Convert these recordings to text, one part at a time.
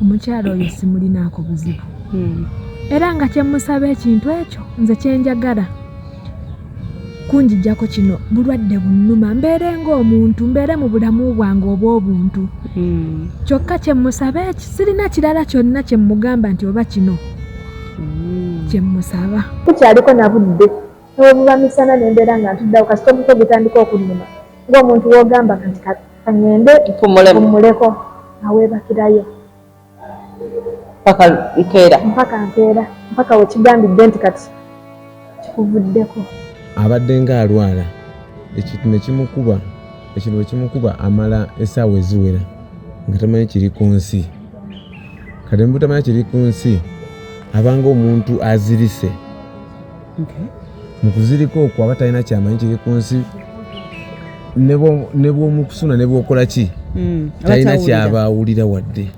omukyala oyo simulinaako buzibu era nga kyemusaba ekintu ekyo nze kyenjagala kunjijjako kino bulwadde bunnuma mbeere ng'omuntu mbeere mu bulamu bwange obw'obuntu kyokka kyemusaba eki sirina kirala kyonna kyemugamba nti oba kino kyemusaba kukyaliko na budde n'obuba misana nembeera nga ntuddawo kasita omutwe gutandika okunnuma ng'omuntu w'ogamba nti kanyende mpumuleko aweebakirayo mpaka nkeera mpaka wekigambidde nti kati kikuvuddeko abadde ng'alwala ekintu ne kimukuba amala essaawa eziwera nga tamanyi kiri ku nsi kati mbu tamanyi kiri ku nsi abanga omuntu azirise mu kuzirika okwo aba talina kyamanyi kiri ku nsi ne bw'omukusuna ne bw'okola ki talina kyaba awulira wadde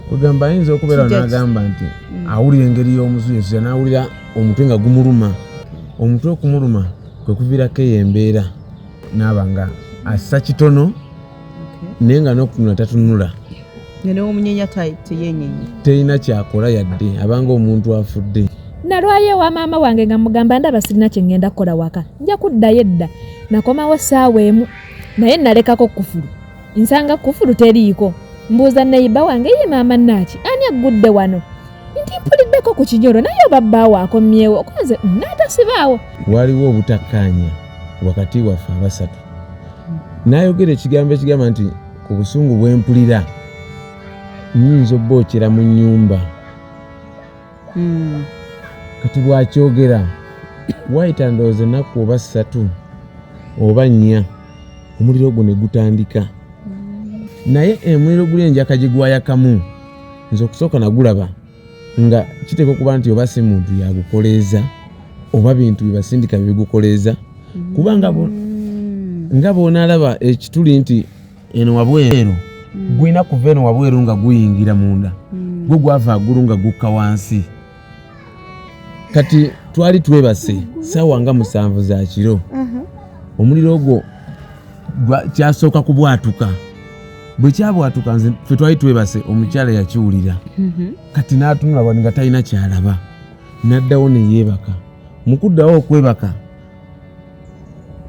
kugamba ayinza okubeera n'agamba nti awulira engeri y'omusuyasuya n'awulira omutwe nga gumuluma omutwe okumuluma kwe kuviirako eyo embeera n'aba nga assa kitono naye nga n'okutunula tatunula n'omunyenya teyenyenye terina kyakola yadde abanga omuntu afudde. Nalwayo ewa maama wange nga mugamba ndaba sirina kye ngenda kukola waka nja kuddayo edda nakomawo essaawa emu naye nalekako kufulu nsanga kufulu teriiko mbuuza neiba wange ye maama naaki ani aggudde wano nti mpuliddeko ku kinyolo naye oba bbaawo akomyewo okoze n'atasibaawo. Waliwo obutakkaanya wakati waffe abasatu n'ayogera ekigambo ekigamba nti ku busungu bwe mpulira nnyinza obbookera mu nnyumba kati bwakyogera wayita ndowooza ennaku oba 3 oba 4 omuliro ogwo ne gutandika naye omuliro guli enjaka gye gwayakamu nze okusooka nagulaba nga kiteeka okuba nti oba si muntu yagukoleeza oba bintu bibasindika bibigukoleeza kubanga nga boonaalaba ekituli nti eno wabweru gwina kuva eno wabweru nga guyingira munda gwe gwava agulu nga gukka wansi. Kati twali twebase ssaawa nga 7 za kiro omuliro ogwo kyasooka kubwatuka bwe kyabwatuka nze ffe twali twebase omukyala yakiwulira kati n'atunula wano nga talina kyalaba n'addawo ne yeebaka mu kuddawo okwebaka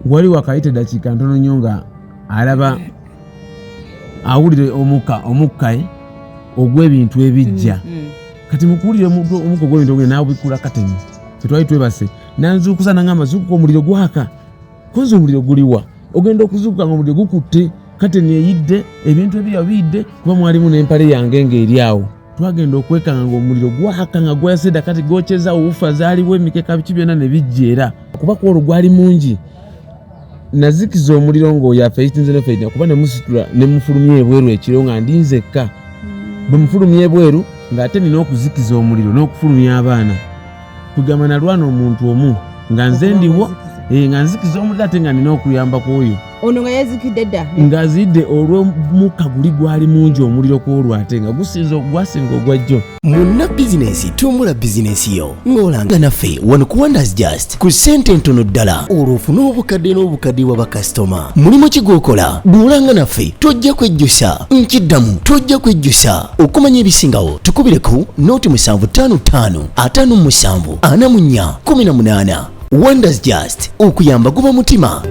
wali wakayita dakiika ntono nnyo nga alaba awulire omukka ogw'ebintu ebijja kati mukuwulire omukka ogw'ebintu ogw'ebintu n'abikula kateni ffe twali twebase n'anzuukusa nangamba zuukuka omuliro gwaka konza omuliro guliwa ogenda okuzuukuka nga omuliro gukutte kateni eyidde ebintu ebirya biyidde kuba mwalimu n'empale yange ng'eri awo twagenda okwekanga ng'omuliro gwaka nga gwasedda kati gwokyeza ufa zaaliwo emikeka biki byonna ne bijjeera kuba kwolwo gwali mungi nazikiza omuliro ng'oyo afeyitinze nefeyitina kuba nemusitula nemufulumya ebweru ekiro nga ndi nzekka bwe mufulumya ebweru ng'ate nina okuzikiza omuliro n'okufulumya abaana kugamba nalwana omuntu omu nga nze ndiwo nga nzikiza omuliro ate nga nina okuyamba kw'oyo ono nga yazikidde dda ng'azidde olw'omukka guli gwali mungi omuliro kw'olwo ate nga gwasinga ogwajjo. Munna bizinensi tumbula bizinensi yo ng'olanga naffe wano ku Wonders Just ku ssente ntono ddala olw'ofuna obukadde n'obukadde wa bakasitoma. Mulimu ki gw'okola bw'olanga naffe tojja kwejjusa nkiddamu tojja kwejjusa okumanya ebisingawo tukubire ku nooti 755 57 44 18. Wonders Just okuyamba guba mutima.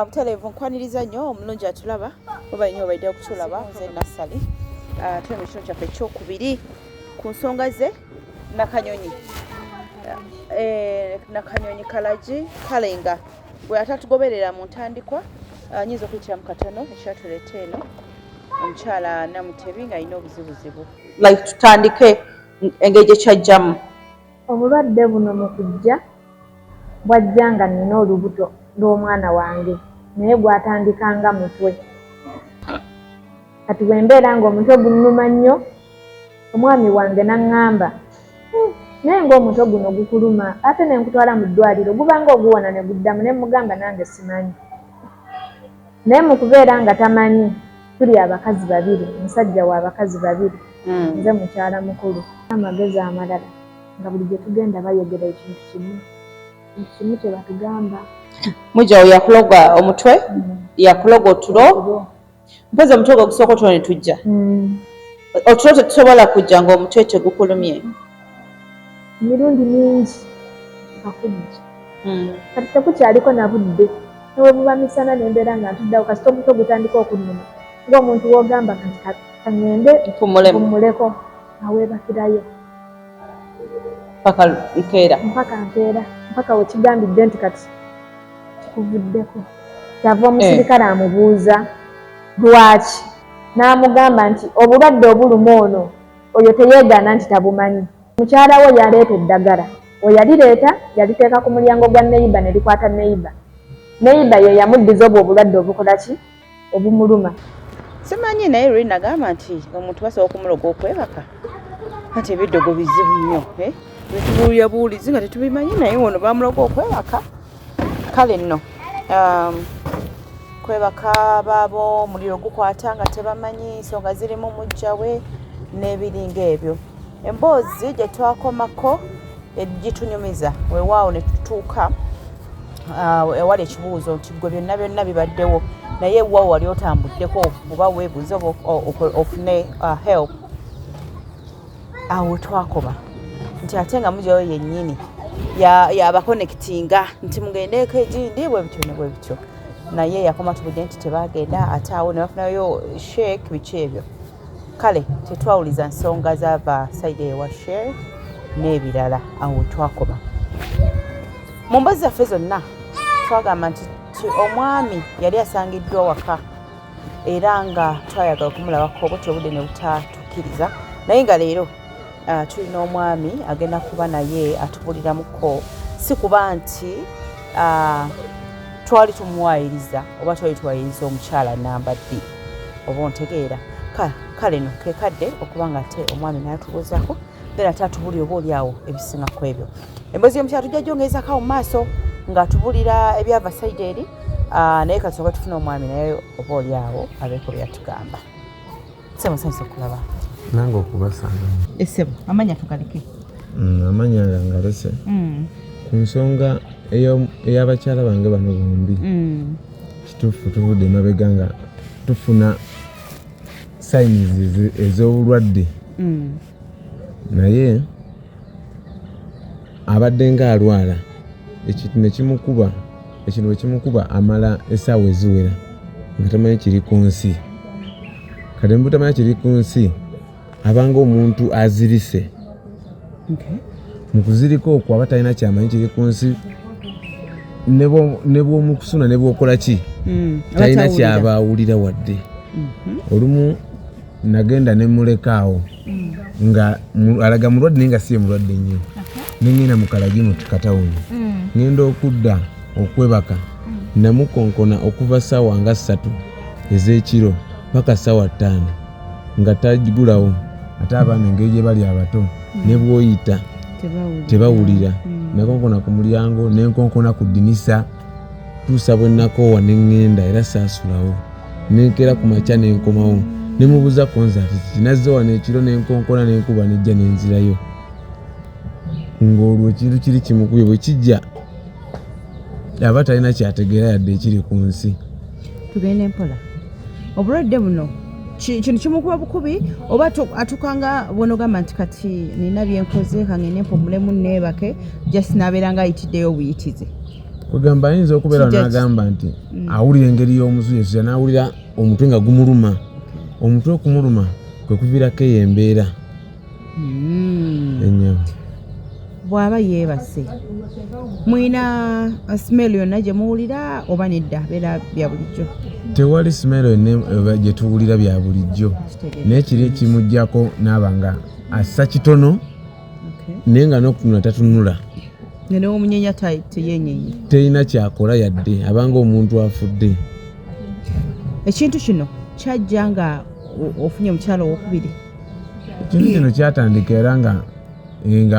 Mutalevu nkwaniriza nnyo omulungi atulaba oba nnyo obaidde okutulaba nze Nassali tuli mu kino kyaffe ekyokubiri ku nsonga ze Nakanyonyi Kalagi Kalenga bwe atatugoberera mu ntandikwa nyiza okuyitira mu katono ekyatuleeta eno omukyala Namutebi ng'alina obuzibuzibu like tutandike engeri gye kyajjamu. Obulwadde buno mu kujja bwajja nga nina olubuto lw'omwana wange naye gwatandikanga mutwe kati bwe mbeera ng'omutwe gunnuma nnyo omwami wange n'aŋŋamba naye ng'omutwe guno gukuluma ate ne nkutwala mu ddwaliro gubanga oguwona ne guddamu ne mugamba nange simanyi naye mu kubeera nga tamanyi tuli abakazi babiri omusajja wa abakazi babiri nze mukyala mukulu amagezi amalala nga buli gye tugenda bayogera ekintu kimu kye batugamba Mujawo yakuloga omutwe yakuloga otulo mpozi omutwe gwo ogusooka otulo ne tujja otulo tetusobola kujja ng'omutwe tegukulumye emirundi mingi akujja kati tekukyaliko na budde newe buba misana nembeera nga ntuddawo kasita omutwe gutandika okunnuma ng'omuntu w'ogamba nti kaŋŋende mpumuleko aweebakirayo mpaka nkeera mpaka wekigambidde nti kati kikuvuddeko kyava omusirikale amubuuza lwaki n'amugamba nti obulwadde obuluma ono oyo teyeegaana nti tabumanyi mukyala we yaleeta eddagala we yalireeta yaliteeka ku mulyango gwa neyiba ne likwata neyiba ye yamuddiza obwo obulwadde obukola ki obumuluma simanyi naye lwe nagamba nti omuntu basobola okumuloga okwebaka ati ebiddogo bizibu nnyo tubuulyabuulizi nga tetubimanyi naye ono bamuloga okwebaka kale nno kwebaka baabo omuliro gukwata nga tebamanyi ensonga zirimu mujja we n'ebiringa ebyo emboozi gye twakomako egitunyumiza weewaawo ne tutuuka ewali ekibuuzo nti gwe byonna byonna bibaddewo naye ewaawo wali otambuddeko oba weebuuze ofune help awo twakoma nti ate nga mugyayo yennyini yabakonekitinga nti mugendeeko egindi bwe bityo ne bwe bityo naye yakoma tubudde nti tebagenda ate awo ne bafunayo sheek biki ebyo kale tetwawuliza nsonga zava saidi ewa sheek n'ebirala awo twakoma mu mbazi zaffe zonna twagamba nti omwami yali asangiddwa waka era nga twayagala okumulabako obutyo obudde ne butatukkiriza naye nga leero tulina omwami agenda kuba naye atubuliramuko si kuba nti twali tumuwayiriza oba twali tuwayiriza omukyala namba ddi oba ontegeera kale no kekadde okuba nga ate omwami n'atubuuzaako then ate atubulira oba oliawo ebisingako ebyo emboozi y'omukyala tujja gyongeezako mu maaso ng'atubulira ebyava saidi eri naye kasooka tufuna omwami naye oba oliawo abeeko byatugamba semusanyusa okulaba nange okubasanga essebo amanya tugaleke amanya gangalese ku nsonga ey'abakyala bange bano bombi kituufu tuvudde emabega nga tufuna sayinizi ez'obulwadde naye abadde ng'alwala ekintu bwe kimukuba amala essaawa eziwera nga tamanyi kiri ku nsi kati mbu tamanyi kiri ku nsi abanga omuntu azirise mu kuzirika okwo aba talina kyamanyi kiri ku nsi ne bw'omukusuna ne bw'okola ki talina kyaba awulira wadde olumu nagenda ne mulekaawo nga alaga mulwadde naye nga si ye mulwadde nnyo nengenda mu Kalagi mu Katawuni ngenda okudda okwebaka namukonkona okuva ssaawa nga 3 ez'ekiro paka ssaawa 5 nga tagulawo ate abaana engeri gye bali abato ne bw'oyita tebawulira nakonkona ku mulyango nenkonkona ku ddinisa tuusa bwe nakoowa neŋŋenda era saasulawo nenkera ku makya nenkomawo nemubuuza konzati kinazze wano ekiro nenkonkona nenkuba nejja nenzirayo ng'olwo ekintu kiri kimukubye bwe kijja aba talina kyategeera yadde ekiri ku nsi tugende mpola obulwadde buno kintu kimukuba bukubi oba atukanga bwonogamba nti kati nina byenkoze kangende mpumulemu neebake just nabeera nga ayitiddeyo obuyitize kwegamba ayinza okubeera n'agamba nti awulira engeri y'omusuyasuya n'awulira omutwe nga gumuluma omutwe okumuluma kwe kuviirako eyo embeera ennyama bw'aba yeebase mwina smell yonna gye muwulira oba nedda beera bya bulijjo tewali smell yonna gye tuwulira bya bulijjo naye kiri kimuggyako n'aba nga assa kitono naye nga n'okutunula tatunula newomunyeenya teyenyenye terina kyakola yadde abanga omuntu afudde ekintu kino kyajja nga ofunye omukyala owokubiri ekintu kino kyatandika era nga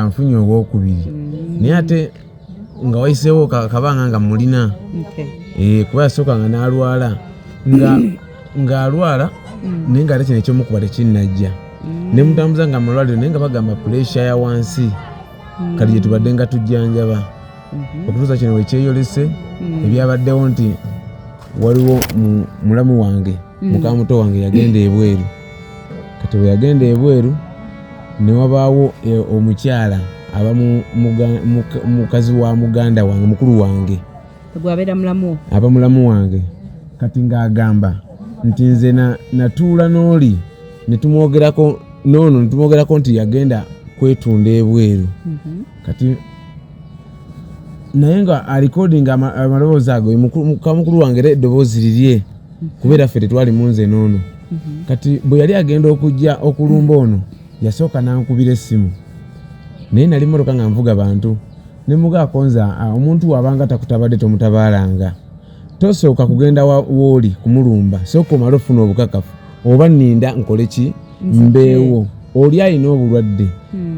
nfunye owokubiri naye ate nga wayiseewo kabanga nga mulina kuba yasooka nga n'alwala ng'alwala naye nga ate kino ekyomukuba tekinnajja ne mutambuza nga amalwaliro naye nga bagamba pressure ya wansi kati gye tubadde nga tujjanjaba okutuusa kino wekyeyolese ebyabaddewo nti waliwo mulamu wange muka muto wange yagenda ebweru. Kati bwe yagenda ebweru ne wabaawo omukyala aba mukazi wa muganda wange mukulu wange gwabera mulamu aba mulamu wange. Kati ng'agamba nti nze natuula n'oli ne tumwogerako nti yagenda kwetunda ebweru. Kati naye nga alikodinga amaloboozi ago mukulu wange era eddoboozi lirye kubeera ffe tetwali munze n'ono. Kati bwe yali agenda okujja okulumba ono yasooka n'ankubira essimu naye nali mmotoka nga nvuga bantu ne mugaako nze omuntu wabanga takutabadde tomutabaalanga. Tosooka kugenda wooli kumulumba sooka omale ofuna obukakafu oba nninda nkole ki mbeewo. Oli alina obulwadde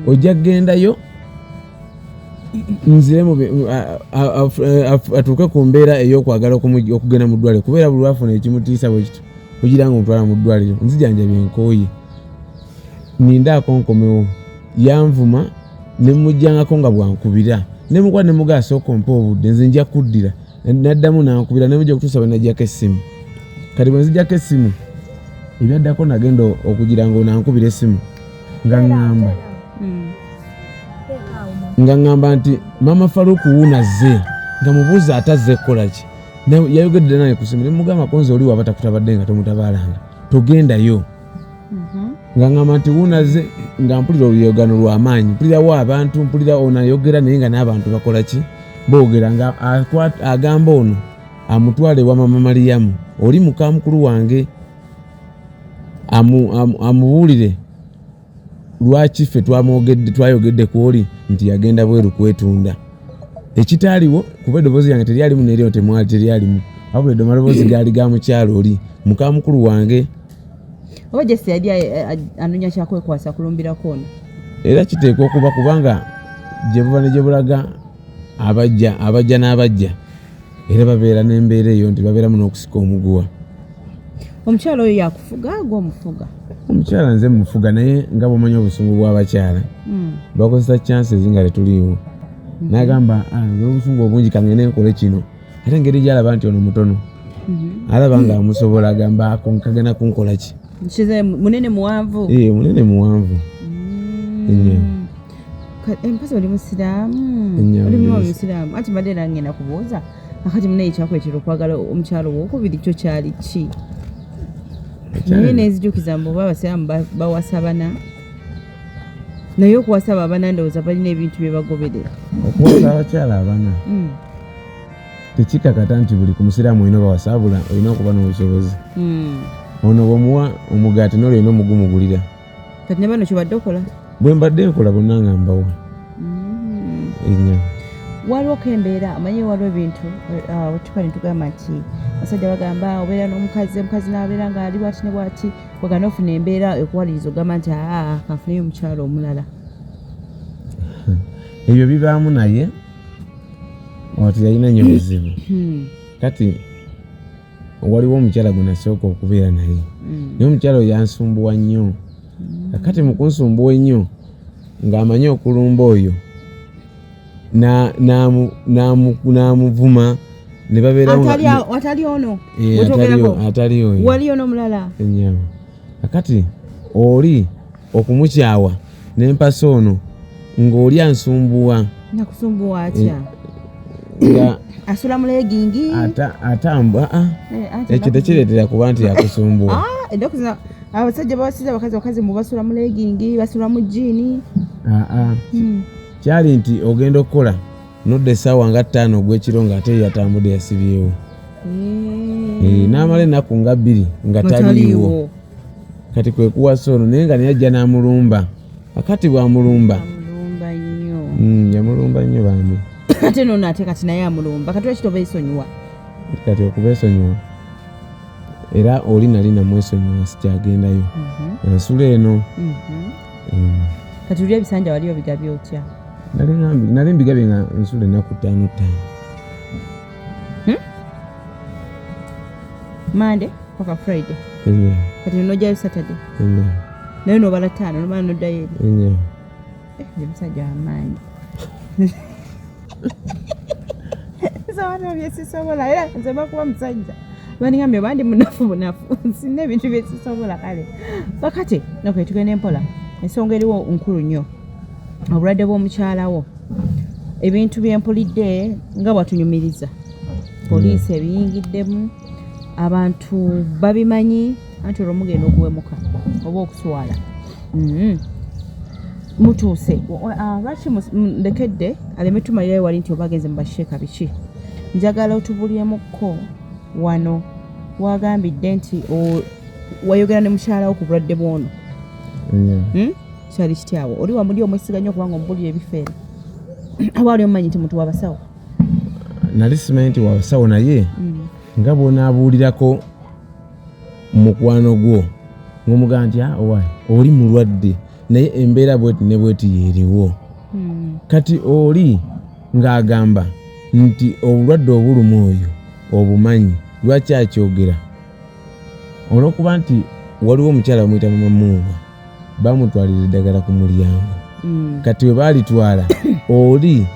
ojja kugendayo nziremu atuuke ku mbeera ey'okwagala okugenda mu ddwaliro kubeera buli lwafuna ekimutiisa bwe kito kugira nga omutwala mu ddwaliro nzijanjabye nkooye nindaako nkomewo. Yanvuma ne mujjangako nga bwankubira ne mukuba ne mugaa sooka ompa obudde nze nja kuddira naddamu nankubira ne mujja kutuusa bwe najjako essimu. Kati bwe nzijjako essimu ebyaddako nagenda okugira nga onankubira essimu nga ŋŋamba nti Mama Faruku wuunazze nga mubuuza atazze kukola ki. Yayogedde naye ku ssimu ne mugamba konzi oli waba takutabadde nga tomutabaalanga togendayo. Nga ŋŋamba nti wuunazze nga mpulira oluyogano lw'amaanyi mpulirawo abantu mpulira onayogera naye nga n'abantu bakola ki boogera nga agamba ono amutwale wa Mama Mariyamu oli muka mukulu wange amubuulire lwaki ffe twayogedde ku oli nti yagenda bweru kwetunda. Ekitaaliwo kuba eddoboozi yange teryalimu neryo temwali teryalimu wabula amaloboozi gaali ga mukyalo oli muka mukulu wange. Oba Jesse yali anonya kyakwekwasa kulumbirako ono. Era kiteekwa okuba kubanga gye buba ne gye bulaga abajja n'abajja era babeera n'embeera eyo nti babeeramu n'okusika omuguwa. Omukyala oyo yakufuga gw'omufuga? Omukyala nze mufuga naye nga bw'omanyi obusungu bw'abakyala bakozesa chances nga tetuliiwo. N'agamba obusungu obungi kangende nkole kino ate engeri gy'alaba nti ono mutono alaba nga amusobola agamba kagenda kunkola ki. Munene muwanvu? Munene muwanvu. Mpasa oli musiraamu? Oli musiraamu? Ati mbadde era ngenda kubuuza akati munaye ekyakuleetera okwagala omukyalo owookubiri kyo kyali ki? Naye nezijukiza mbu oba abasiraamu bawasabana naye okuwasaba abana ndowooza balina ebintu bye bagoberera. Okuwasa abakyala abana tekikakata nti buli ku musiraamu olina bawasabula olina okuba n'obusobozi. Ono bw'omuwa omugaati n'olwo olina omugumugulira. Kati ne bano kyobadde okola? Bwe mbadde nkola bonna nga mbawa. Waliwo embeera amanyi waliwo ebintu tukali tugamba nti basajja bagamba obeera n'omukazi omukazi n'abeera ng'ali bwati ne bwati wagana ofuna embeera ekuwaliriza ogamba nti kanfuneyo omukyalo omulala. Ebyo bibaamu naye oti yalina nnyo obuzibu. Kati waliwo omukyala gwe nasooka okubeera naye naye omukyala oyo yansumbuwa nnyo. Kati mu kunsumbuwa ennyo ng'amanyi okulumba oyo n'amuvuma ne babeerawo. Atali ono? Atali oyo. Wali ono omulala? Ennyawo. Kati oli okumukyawa n'empasa ono ng'oli ansumbuwa. Nakusumbuwa atya? Asula mu legingi? Atambwa. Ekyo tekireetera kuba nti yakusumbuwa. Edokuzina abasajja bawasiza abakazi mu basula mu legingi basula mu jjiini. Kyali nti ogenda okukola nodda essaawa nga 5 ogw'ekiro ng'ate yatambudde yasibyewo. N'amala ennaku nga 2 nga taliiwo. Kati kwe kuwasa ono naye nga neyajja n'amulumba. Akati bw'amulumba yamulumba nnyo bambi. Ate nono ate kati naye amulumba kati lwaki toba esonyiwa? Kati okuba esonyiwa era oli nali namwesonyiwa sikyagendayo ensula eno. Kati oli ebisanja wali obigabye otya? Nali mbigabye nga ensula ennaku 5. Monday paka Friday. Kati nojjayo Saturday. Naye nobala 5 nomala noddayo eri. Ebisajja amaanyi. Zawana byesisobola era nze bakuba musajja banigambye bandi munafu sinna ebintu byesisobola kale so kati tugenda empola ensonga eriwo nkulu nnyo obulwadde bw'omukyalawo ebintu byempulidde nga bwatunyumiriza poliisi ebiyingiddemu abantu babimanyi anti olwo mugenda okuwemuka oba okuswala mutuuse lwaki ndekedde aleme tumalirayo wali nti obagenze mu basheeka biki njagala otubulyemukko wano wagambidde nti wayogera ne mukyalawo ku bulwadde bwono kyali kityawo oli wamuli omwesiganya okubanga omubulira ebifeera abaali omumanyi nti muntu wabasawo nali simanyi nti wabasawo naye nga bwonaabuulirako mukwano gwo ng'omugamba nti oli mulwadde naye embeera bweti ne bweti yeeriwo kati oli ng'agamba nti obulwadde obuluma oyo obumanyi lwaki akyogera olw'okuba nti waliwo omukyala bamuyita mamamuuba bamutwalira eddagala ku mulyango kati we baalitwala oli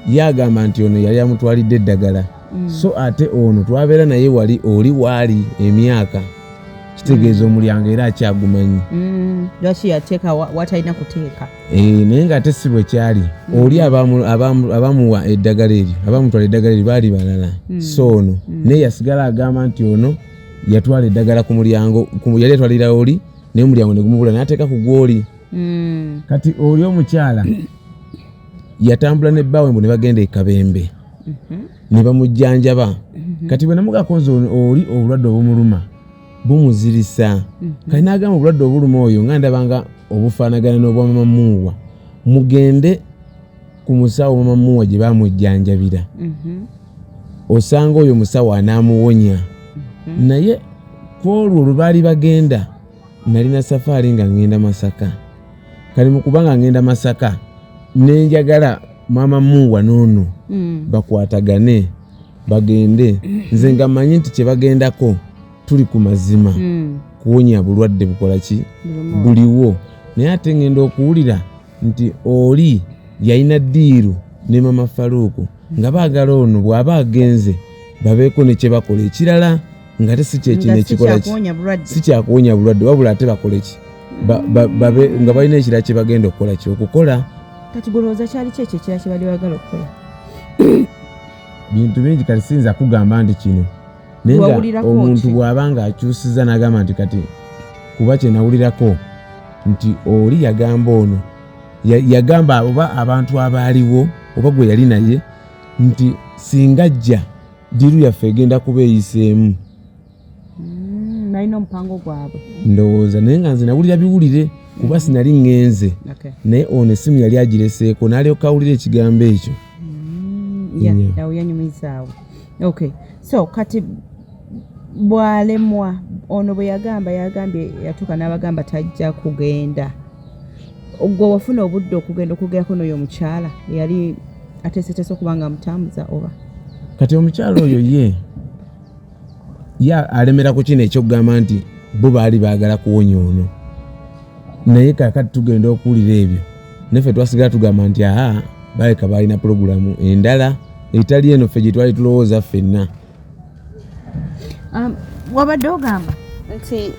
yagamba nti ono yali amutwalidde eddagala so ate ono twabeera naye wali oli waali emyaka kitegeeza omulyango era akyagumanyi lwaki yateeka watalina kuteeka naye ng'ate si bwe kyali oli abamuwa eddagala eryo abamutwala eddagala eryo baali balala so ono naye yasigala agamba nti ono yatwala eddagala ku mulyango yali yatwalira oli naye omulyango ne gumubula n'ateeka ku gwoli kati oli omukyala yatambula ne bbaawe mbu ne bagenda e Kabembe ne bamujjanjaba kati bwe namugakonze oli obulwadde obumuluma bumuzirisa kati n'agamba obulwadde obuluma oyo nga ndabanga obufaanagana n'obwamamamuwa mugende ku musawo mamamuwa gye bamujjanjabira osanga oyo musawo anaamuwonya naye kwolwo lwe baali bagenda nalina safaari nga ngenda Masaka kali mu kubanga ngenda Masaka nenjagala mamamuwa n'ono bakwatagane bagende nze nga mmanyi nti kye bagendako tuli ku mazima kuwonya bulwadde bukola ki buliwo naye ate ngenda okuwulira nti oli yalina ddiiru ne mama Faruuku nga baagala ono bw'aba agenze babeeko ne kye bakola ekirala nga te si kyekino ekikola ki si kyakuwonya bulwadde wabula ate bakole ki nga balina ekirala kye bagenda okukola ki okukola kati golooza kyali kyekyo ekirala kye bali bagala okukola bintu bingi kati siyinza kugamba nti kino naye nga omuntu bw'aba nga akyusiza n'agamba nti kati kuba kye nawulirako nti oli yagamba ono yagamba oba abantu abaaliwo oba gwe yali naye nti singa ajja diru yaffe egenda kubeeyiseemu nalina omupango gwabwe ndowooza naye nga nze nawulira biwulire kuba sinali ngenze naye ono essimu yali agireseeko n'alyoka awulira ekigambo ekyo awo yanyumizaawo okay so kati bwalemwa ono bwe yagambye yatuuka n'abagamba tajja kugenda gwe wafuna obudde okugerako n'oyo omukyala yali ateeseteese okuba nga amutambuza oba kati omukyala oyo ye alemera ku kino ekyokugamba nti bo baali baagala kuwonya ono naye kakati tugenda okuwulira ebyo naffe twasigala tugamba nti baleka baalina pulogulamu endala etali eno ffe gye twali tulowooza ffenna wabadde ogamba nti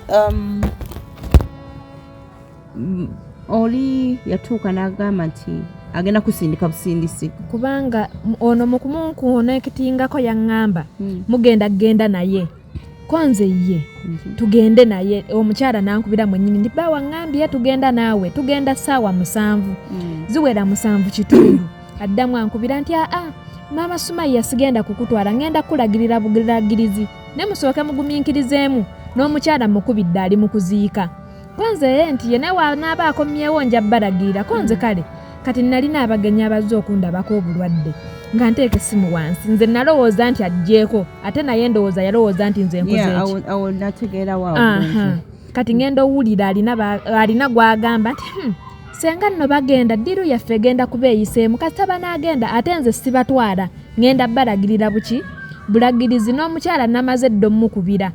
oli yatuuka n'agamba nti agenda kusindika busindisi kubanga ono mukumunkuuna ekitingako yaŋŋamba mugenda genda naye konze ye tugende naye omukyala nankubira mwennyini ndi bba waŋŋambye tugenda naawe tugenda ssaawa 7 ziwera 7 kitundu addamu ankubira nti maama Sumaya sigenda kukutwala ngenda kulagirira bugiragirizi ne musooke mugumiikirizeemu n'omukyala mukubidde ali mu kuziika konze ye nti ye newa naaba akomyewo nja balagirira konze kale kati nalina abagenyi abazze okundabako obulwadde nga nteeka essimu wansi nze nalowooza nti ajjeeko ate naye ndowooza yalowooza nti nze nkoze awo nategeera waawo kati ngenda owulira alina gwagamba nti senga nno bagenda ddiru yaffe egenda kubeeyiseemu kasita naagenda ate nze sibatwala ngenda balagirira buki bulagirizi n'omukyala namaze ddo mukubira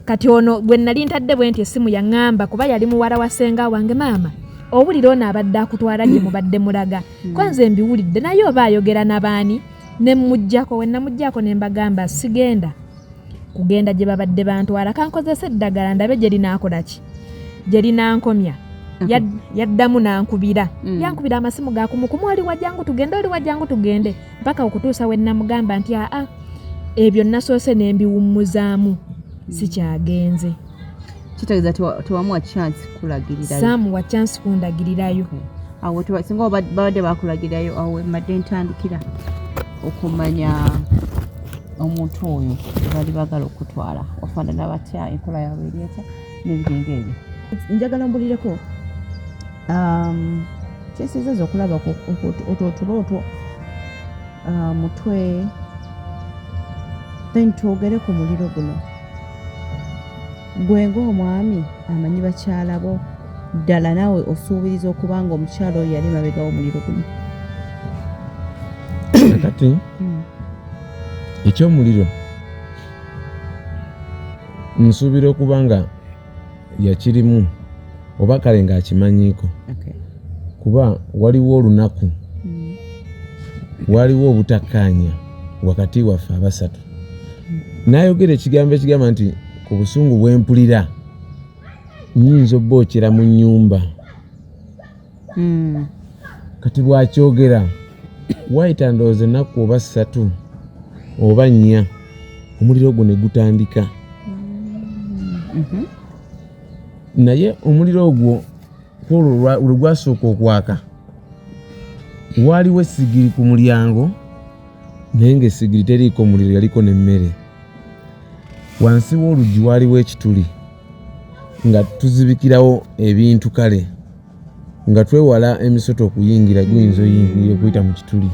kati ono bwe nali ntadde bwe nti essimu yaŋŋamba kuba yali muwala wa senga wange maama owulira ono abadde akutwala gye mubadde mulaga kwanze mbiwulidde naye oba ayogera n'abaani ne mujjako we namujjako ne mbagamba sigenda kugenda gye babadde bantwala kankozesa eddagala ndabe gye linaakola ki gye linankomya. Yaddamu nankubira yankubira amasimu gakumukumu oli wajjangu tugende mpaka okutuusa we namugamba nti ebyo nasoose n'embiwummuzaamu sikyagenze. Kitegeeza tewamuwa chance kulagirirayo. Saamuwa chance kundagirirayo. Awo singa babadde bakulagirirayo awo emadde ntandikira okumanya omuntu oyo bali bagala okutwala wafaanana batya enkola yaabwe eryeta n'ebiringa ebyo. Njagala mbulireko kyesizaza okulaba otwo mutwe then twogere ku muliro guno. Gwe ng'omwami amanyi bakyala bo ddala naawe osuubiriza okuba nga omukyala oyo yali mabega w'omuliro guno. Kati ekyomuliro nsuubira okuba nga yakirimu oba kale ng'akimanyiiko kuba waliwo olunaku waliwo obutakkaanya wakati waffe abasatu n'ayogera ekigambo ekigamba nti ku busungu bw'empulira nnyinza obbookera mu nnyumba. Kati bw'akyogera wayita ndowooza ennaku oba 3 oba 4 omuliro gwo ne gutandika. Naye omuliro ogwo olwo gwasooka okwaka waaliwo essigiri ku mulyango naye ng'essigiri teriiko omuliro yaliko n'emmere. Wansi w'oluggi waaliwo ekituli nga tuzibikirawo ebintu kale nga twewala emisoto okuyingira guyinza oyingira okuyita mu kituli.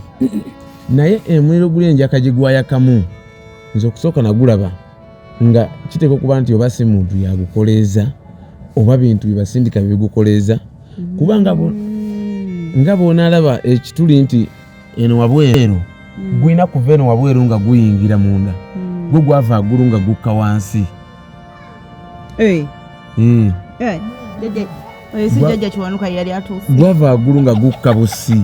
Naye omuliro guli enjaka gye gwayakamu nze okusooka nagulaba nga kiteeka okuba nti oba si muntu yagukoleeza oba bintu bibasindika bibigukoleeza kuba nga bw'onaalaba ekituli nti eno wabweru gwina kuva eno wabweru nga guyingira munda gwe gwava agulu nga gukka wansi. Gwava agulu nga gukka busi.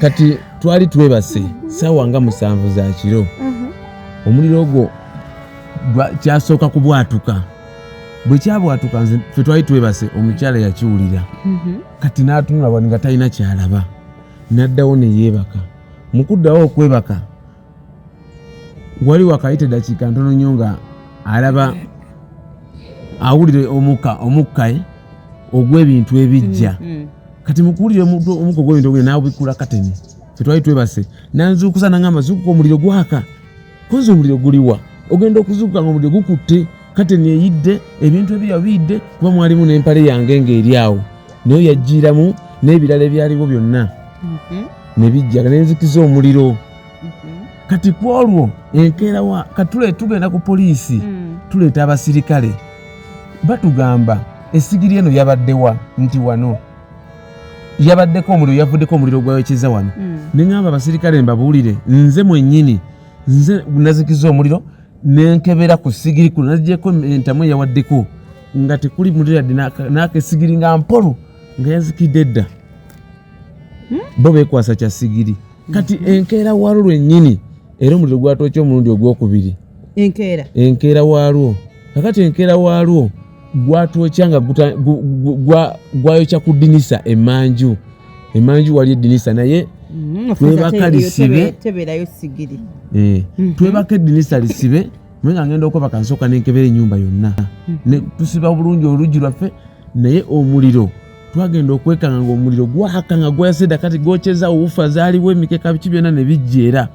Kati twali twebase ssaawa nga 7 za kiro. Omuliro ogwo kyasooka kubwatuka. Bwe kyabwatuka nze ffe twali twebase omukyala yakiwulira. Kati n'atunula wano nga talina kyalaba. N'addawo ne yeebaka. Mu kuddawo okwebaka wali wakayita eddakiika ntono nnyo nga alaba awulire omukka ogw'ebintu ebijja. Kati mu kuwulira omukka ogw'ebintu ogwo n'abikula kateni. Ffe twali twebase n'anzuukusa n'angamba zuukuka omuliro gwaka. Konzi omuliro guliwa? Ogenda okuzuukuka nga omuliro gukutte. Kateni eyidde ebintu ebirya biyidde kuba mwalimu n'empale yange ng'eri awo. Nayo yajjiiramu n'ebirala ebyaliwo byonna. Ne bijja n'enzikiza omuliro. Kati ku olwo enkeera katule tugenda ku poliisi tuleeta abasirikale batugamba essigiri eno yabaddewa nti wano yabaddeko omuliro yavuddeko omuliro gwayokeza wano. Ne ngamba abasirikale mbabuulire nze mwennyini nze nazikiza omuliro nenkebera ku ssigiri kuno nazigyeko entamu yawaddeko nga tekuli muliro yadde n'akessigiri nga mpolo nga yazikidde edda. Bo beekwasa kya ssigiri. Kati enkeera waalwo lwennyini era omuliro gwatookya omulundi ogwokubiri. Enkeera waalwo kakati enkeera waalwo gwatookya nga gwayokya ku ddinisa emanju wali eddinisa naye twebaka lisibe twebaka eddinisa lisibe mwenga ngenda okwebaka nsooka nenkebera ennyumba yonna tusiba bulungi oluggi lwaffe naye omuliro twagenda okwekanga ng'omuliro gwaka nga gwayasedda kati gwokyeza obufa zaaliwo emikeka biki byonna ne bijjeera.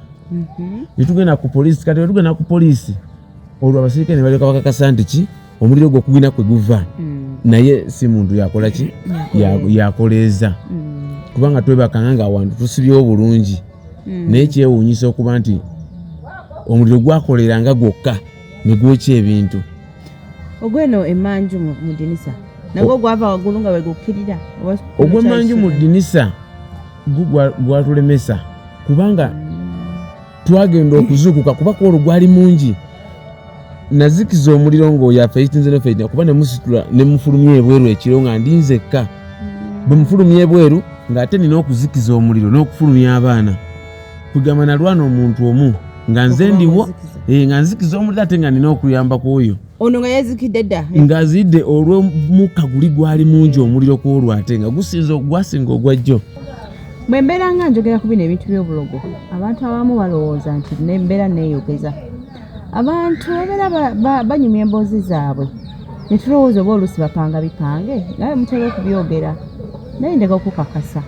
Ne tugenda ku poliisi. Kati tugenda ku poliisi olwo abasirikale ne balyoka bakakasa nti ki omuliro gwo kugina kwe guva naye si muntu yakola ki yakoleeza kubanga twebakanga nga awantu tusibyewo bulungi naye kyewuunyisa okuba nti omuliro gwakolera nga gwokka ne gwokya ebintu. Ogweno emanju mu ddinisa nagwo gwava waggulu nga wegukkirira? Ogw'emanju mu ddinisa gwatulemesa kubanga twagenda okuzuukuka kuba ku olwo gwali mungi. Nazikiza omuliro ng'oyo afeyitinze nefeyitina kuba nemusitula nemufulumya ebweru ekiro nga ndi nzekka. Bwe mufulumya ebweru ng'ate nina okuzikiza omuliro n'okufulumya abaana kugamba nalwana omuntu omu nga nze ndiwo nga nzikiza omuliro ate nga nina okuyamba ku oyo ono nga yazikidde dda nga azidde olw'omukka guli gwali mungi omuliro kwolwo ate nga gwasinga ogwajjo. bwe mbeera nga njogera ku bino ebintu by'obulogo abantu abamu balowooza nti nembeera neeyogeza abantu babeera banyumya emboozi zaabwe ne tulowooza oba oluusi bapanga bipange naye mutera okubyogera naye ndeka okukakasa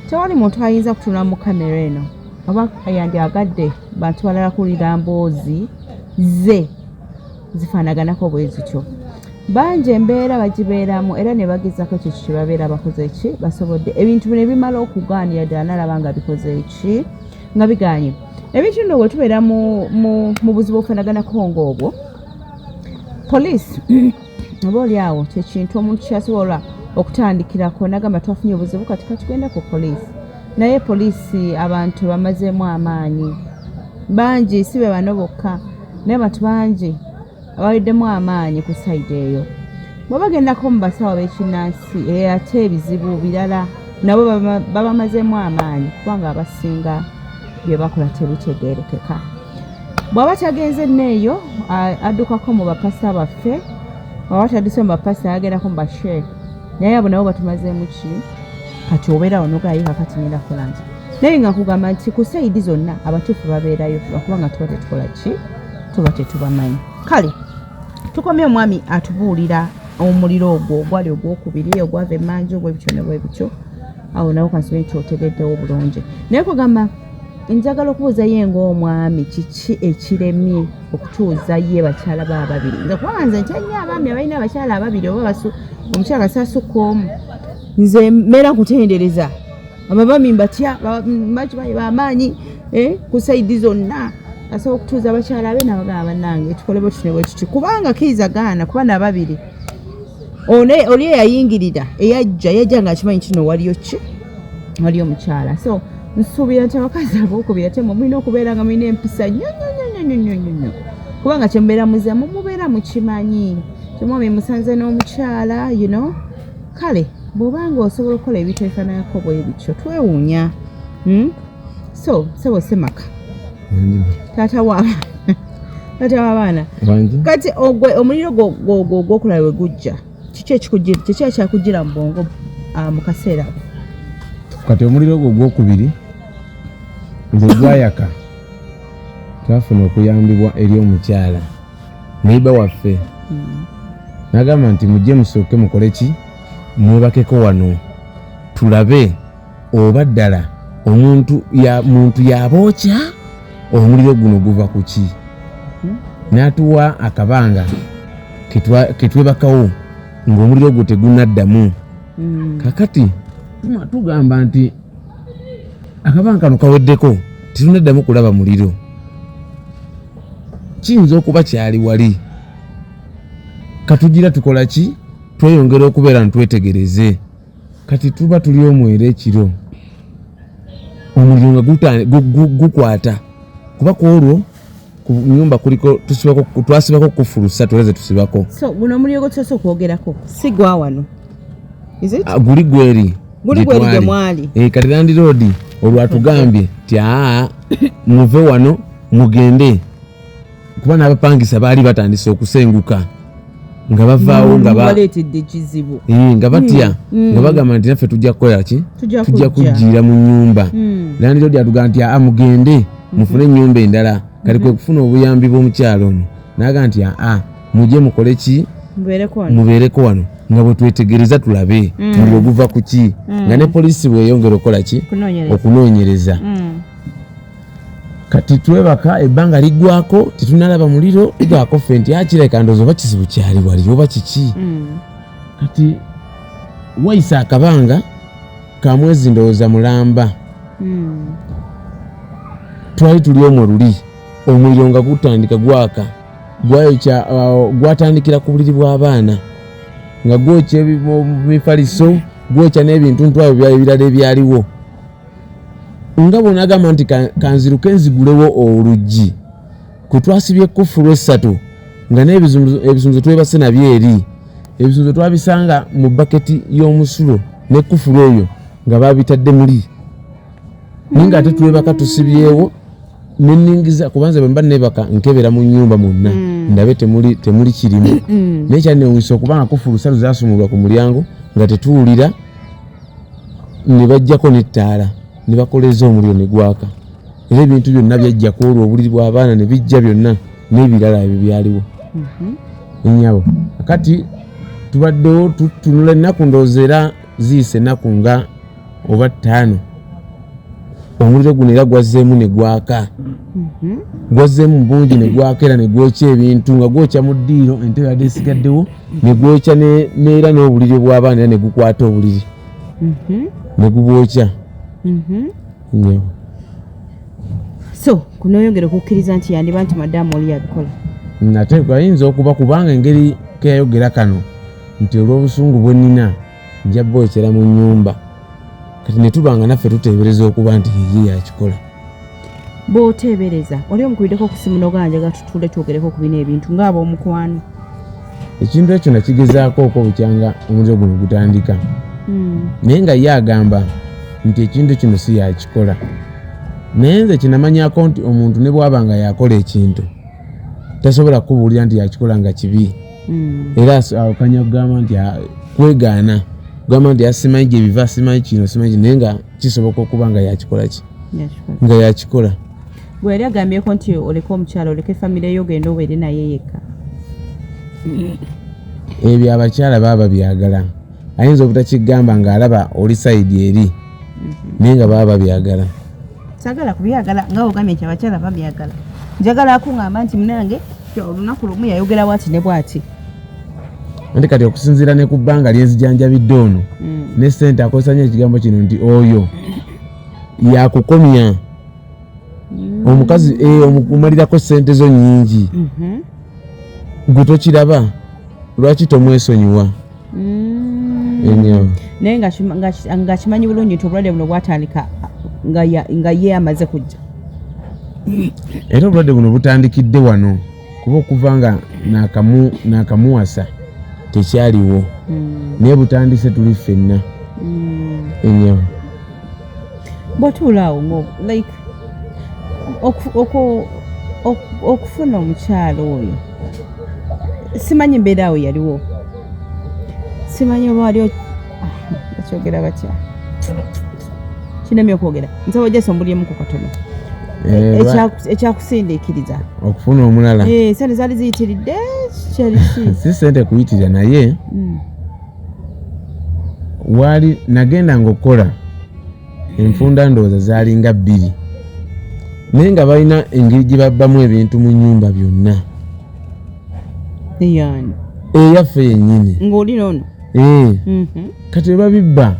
tewali muntu ayinza kutunula mu kamera eno oba yandyagadde bantu balala kulira mboozi ze zifaanaganako bwe zityo bangi embeera bagibeeramu era ne bagezako ekyo kye babeera bakoze eki basobodde ebintu bino ebimala okugaanira ddala nalaba nga bikoze eki nga biganye ebintu bino bwe tubeera mu buzibu obufaanaganako ng'obwo poliisi oba oli awo kyekintu omuntu kyasobola okutandikirako nagamba twafunye obuzibu kati katugenda ku poliisi naye poliisi abantu bamazeemu amaanyi bangi si be bano bokka naye abantu bangi abaweddemu amaanyi ku sayidi eyo bwe bagendako mu basawo b'ekinnansi ate ebizibu birala nabo babamazeemu amaanyi kubanga abasinga bye bakola tebitegeerekeka bw'aba tagenze neeyo addukako mu bapasa baffe bw'aba tadduse mu bapasa agendako mu basheeke naye abo nabo batumazeemu ki kati obeera onogayiika kati ngenda kukola nti naye nga kugamba nti ku sayidi zonna abatuufu babeerayo lwakubanga tuba tetukola ki tuba tetubamanyi kale tukomye omwami atubuulira omuliro ogwo ogwali ogwokubiri ogwava emmanju ogwebityo ne bwebityo awo nawo kansobe nti otegeddewo bulungi naye kugamba njagala okubuuza ye ng'omwami kiki ekiremye okutuuza ye bakyala ba babiri nze kubanga nze ntya abaami abalina abakyala ababiri oba omukyala saasukka omu nze mbeera kutendereza ababaami mbatya bamaanyi ku sayidi zonna asobola okutuuza abakyala abe nabagamba bannange tukole bwe tutyo bwe tuti kubanga kirizagaana kuba na babiri oli eyayingirira yajja ng'akimanyi kino waliyo waliyo omukyala so nsuubira nti abakazi abookubiri ate mulina okubeera nga mulina empisa nnyo kubanga kyemubeera muzeemu mubeera mukimanyi kyemwami musanze n'omukyala kale bw'obanga osobola okukola ebintu ebifaananako bwe bityo twewuunya so sebo semaka taata w'abaana kati omuliro gw'okulaba we gujja kiki ekyakugira mu bwongo mu kaseera kati omuliro ogwo gwokubiri nze gwayaka twafuna okuyambibwa eri omukyala neiba waffe nagamba nti mujje musooke mukole ki mwebakeko wano tulabe oba ddala muntu yabookya omuliro guno guva ku ki n'atuwa akabanga ketwebakawo ng'omuliro gwo tegunaddamu kakati tugamba nti akabanga kano kaweddeko tetunaddamu kulaba muliro kiyinza okuba kyali wali katugira tukola ki tweyongera okubeera ntwetegereze kati tuba tuli omwera ekiro omuliro nga gukwata kuba ku olwo ku nyumba kuliko twasibako kufulusa tuweze tusibako so guno omuliro gwe tusoose okwogerako si gwa wano guli gweri gye mwali kati Land Road olwatugambye ti muve wano mugende kuba n'abapangisa baali batandise okusenguka nga bavaawo baleetedde ekizibu nga batya nga bagamba nti naffe tujja kukola ki tujja kujjiira mu nnyumba Land Road atugamba nti mugende mufune ennyumba endala kati kwe kufuna obuyambi bw'omukyalo ono naga nti mujje mukole ki mubeereko wano nga bwe twetegereza tulabe muliro guva ku ki nga ne poliisi bweyongera okukola ki okunoonyereza kati twebaka ebbanga liggwako tetunalaba muliro ligwako ffe nti kireka ndowooza oba kizibu kyali wali oba kiki kati wayisa akabanga ka mwezi ndowooza mulamba twali tuli omwo luli omuliro nga gutandika gwaka gwatandikira ku buliri bw'abaana nga gwokya emifaliso gwokya n'ebintu ntwabyo byali ebirala ebyaliwo nga bw'onagamba nti kanziruke nzigulewo oluggi kwe twasibye ekkufulu 3 nga n'ebisumzo twebase nabyo eri ebisumzo twabisanga mu baketi y'omusulo n'ekkufulu eyo nga babitadde muli naye nga ate twebaka tusibyewo neningiza kubanza bwe mba nebaka nkebera mu nnyumba monna ndabe temuli kirimu nekyali newunyisa okubanga kufulusa luzasumulwa ku mulyango nga tetuwulira ne bajjako n'ettaala ne bakoleza omuliro ne gwaka era ebintu byonna byajja kwolwa obuliri bw'abaana ne bijja byonna n'ebirala ebyo byaliwo ennyabo akati tubaddewo tunula ennaku ndowooza era ziyise ennaku nga oba 5 omuliro guno era gwazzeemu ne gwaka gwazzeemu bungi ne gwaka era ne gwokya ebintu nga gwokya mu ddiiro entebe yadde esigaddewo ne gwokya neera n'obuliri bw'abaana era ne gukwata obuliri ne gubwokya so kunoyongera okukkiriza nti yandiba nti madamu oli yabikola nate ayinza okuba kubanga engeri keyayogera kano nti olw'obusungu bwe nnina nja bwokyera mu nnyumba kati ne tubanga naffe tuteebereza okuba nti ye yakikola bw'oteebereza oli omukubiddeko ku simu n'oganjaga tutule twogereko ku bino ebintu ng'aba omukwano ekintu ekyo nakigezaako okubukyanga omuliro guno gutandika naye nga ye agamba nti ekintu kino si yakikola naye nze kinamanyako nti omuntu ne bw'aba nga yakola ekintu tasobola kubuulira nti yakikola nga kibi era awakanya okugamba nti kwegaana gamba nti asimanyi gye biva asimanyi kino simanyi naye nga kisoboka okuba nga yakikola ki nga yakikola bwe yali agambyeko nti oleka omukyala oleka efamire yo genda obeere naye yekka ebyo abakyala baba byagala ayinza obutakigamba ng'alaba oli sayidi eri naye nga baba byagala sagala kubyagala nga ogambye nti abakyala babyagala njagala akuŋŋamba nti munange olunaku lumu yayogera bwati ne bwati anti kati okusinziira ne ku bbanga lyenzijanjabidde ono ne ssente akozesa nnyo ekigambo kino nti oyo yakukomya omukazi omumalirako ssente zo nnyingi gwe tokiraba lwaki tomwesonyiwa naye nga kimanyi bulungi nti obulwadde buno bwatandika nga ye amaze kujja era obulwadde buno butandikidde wano kuba okuva nga nakamuwasa tekyaliwo naye butandise tuli ffenna enyawo bw'otuulaawo like okufuna omukyalo oyo simanyi mbeera awo yaliwo simanyi oba waliwo bakyogera batya kinamye okwogera nsaba ojjasa ombulyemu ku katono ekyakusindiikiriza okufuna omulala sente zaali ziyitiridde si sente kuyitirira naye waali nagendanga okukola enfunda ndowooza zaalinga 2 naye nga balina engeri gye babbamu ebintu mu nnyumba byonna eyaffe yennyini ng'oli ono kati babibba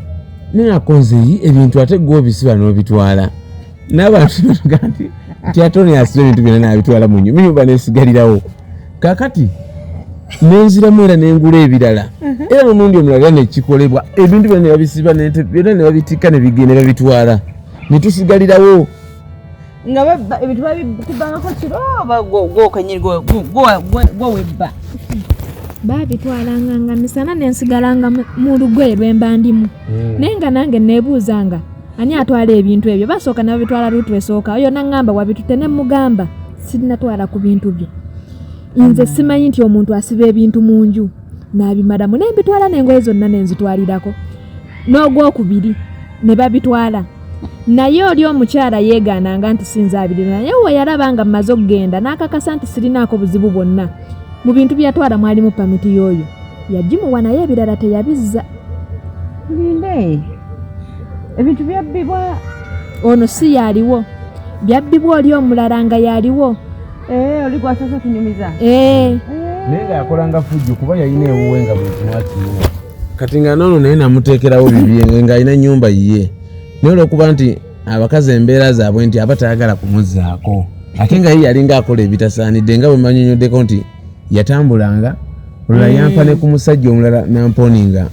naye akozeyi ebintu ate gw'obisiba n'obitwala n'abantu batuga nti atoni asiba ebintu byonna n'abitwala mu nyumba n'esigalirawo kaakati nenziramu era nengula ebirala era n'omundi omulala nekikolebwa ebintu byonna ne babisiba byonna ne babitikka ne bigenda ne babitwala ne tusigalirawo nga ebintu babikubangako kiro oba gwowebba babitwalanga nga misana nensigalanga mu lugoye lwemba ndimu naye nga nange nebuuzanga ani atwala ebintu ebyo basooka nabitwala lutu esooka oyo naŋŋamba wabitute ne mugamba sirinatwala ku bintu bye nze simanyi nti omuntu asiba ebintu mu nju n'abimalamu nembitwala n'engoye zonna nenzitwalirako n'ogwokubiri ne babitwala naye oli omukyala yeegaananga nti sinzaabirira naye we yalaba nga mmaze okugenda n'akakasa nti sirinaako buzibu bwonna mu bintu byatwala mwalimu pamiti y'oyo yagimuwa naye ebirala teyabizza linde ebintu byabbibwa ono si yaaliwo byabbibwa oli omulala nga yaaliwo oli gwasasa tunyumiza naye nga yakolanga fujjo kuba yalina ewuwe nga buli kimu akiyiwa kati nga noono naye namuteekerawo bibye ng'alina nnyumba yiye naye olwokuba nti abakazi embeera zaabwe nti aba tayagala kumuzzaako ate nga ye yalinga akola ebitasaanidde nga bwe manyonyoddeko nti yatambulanga olala yampa ne ku musajja omulala namponinga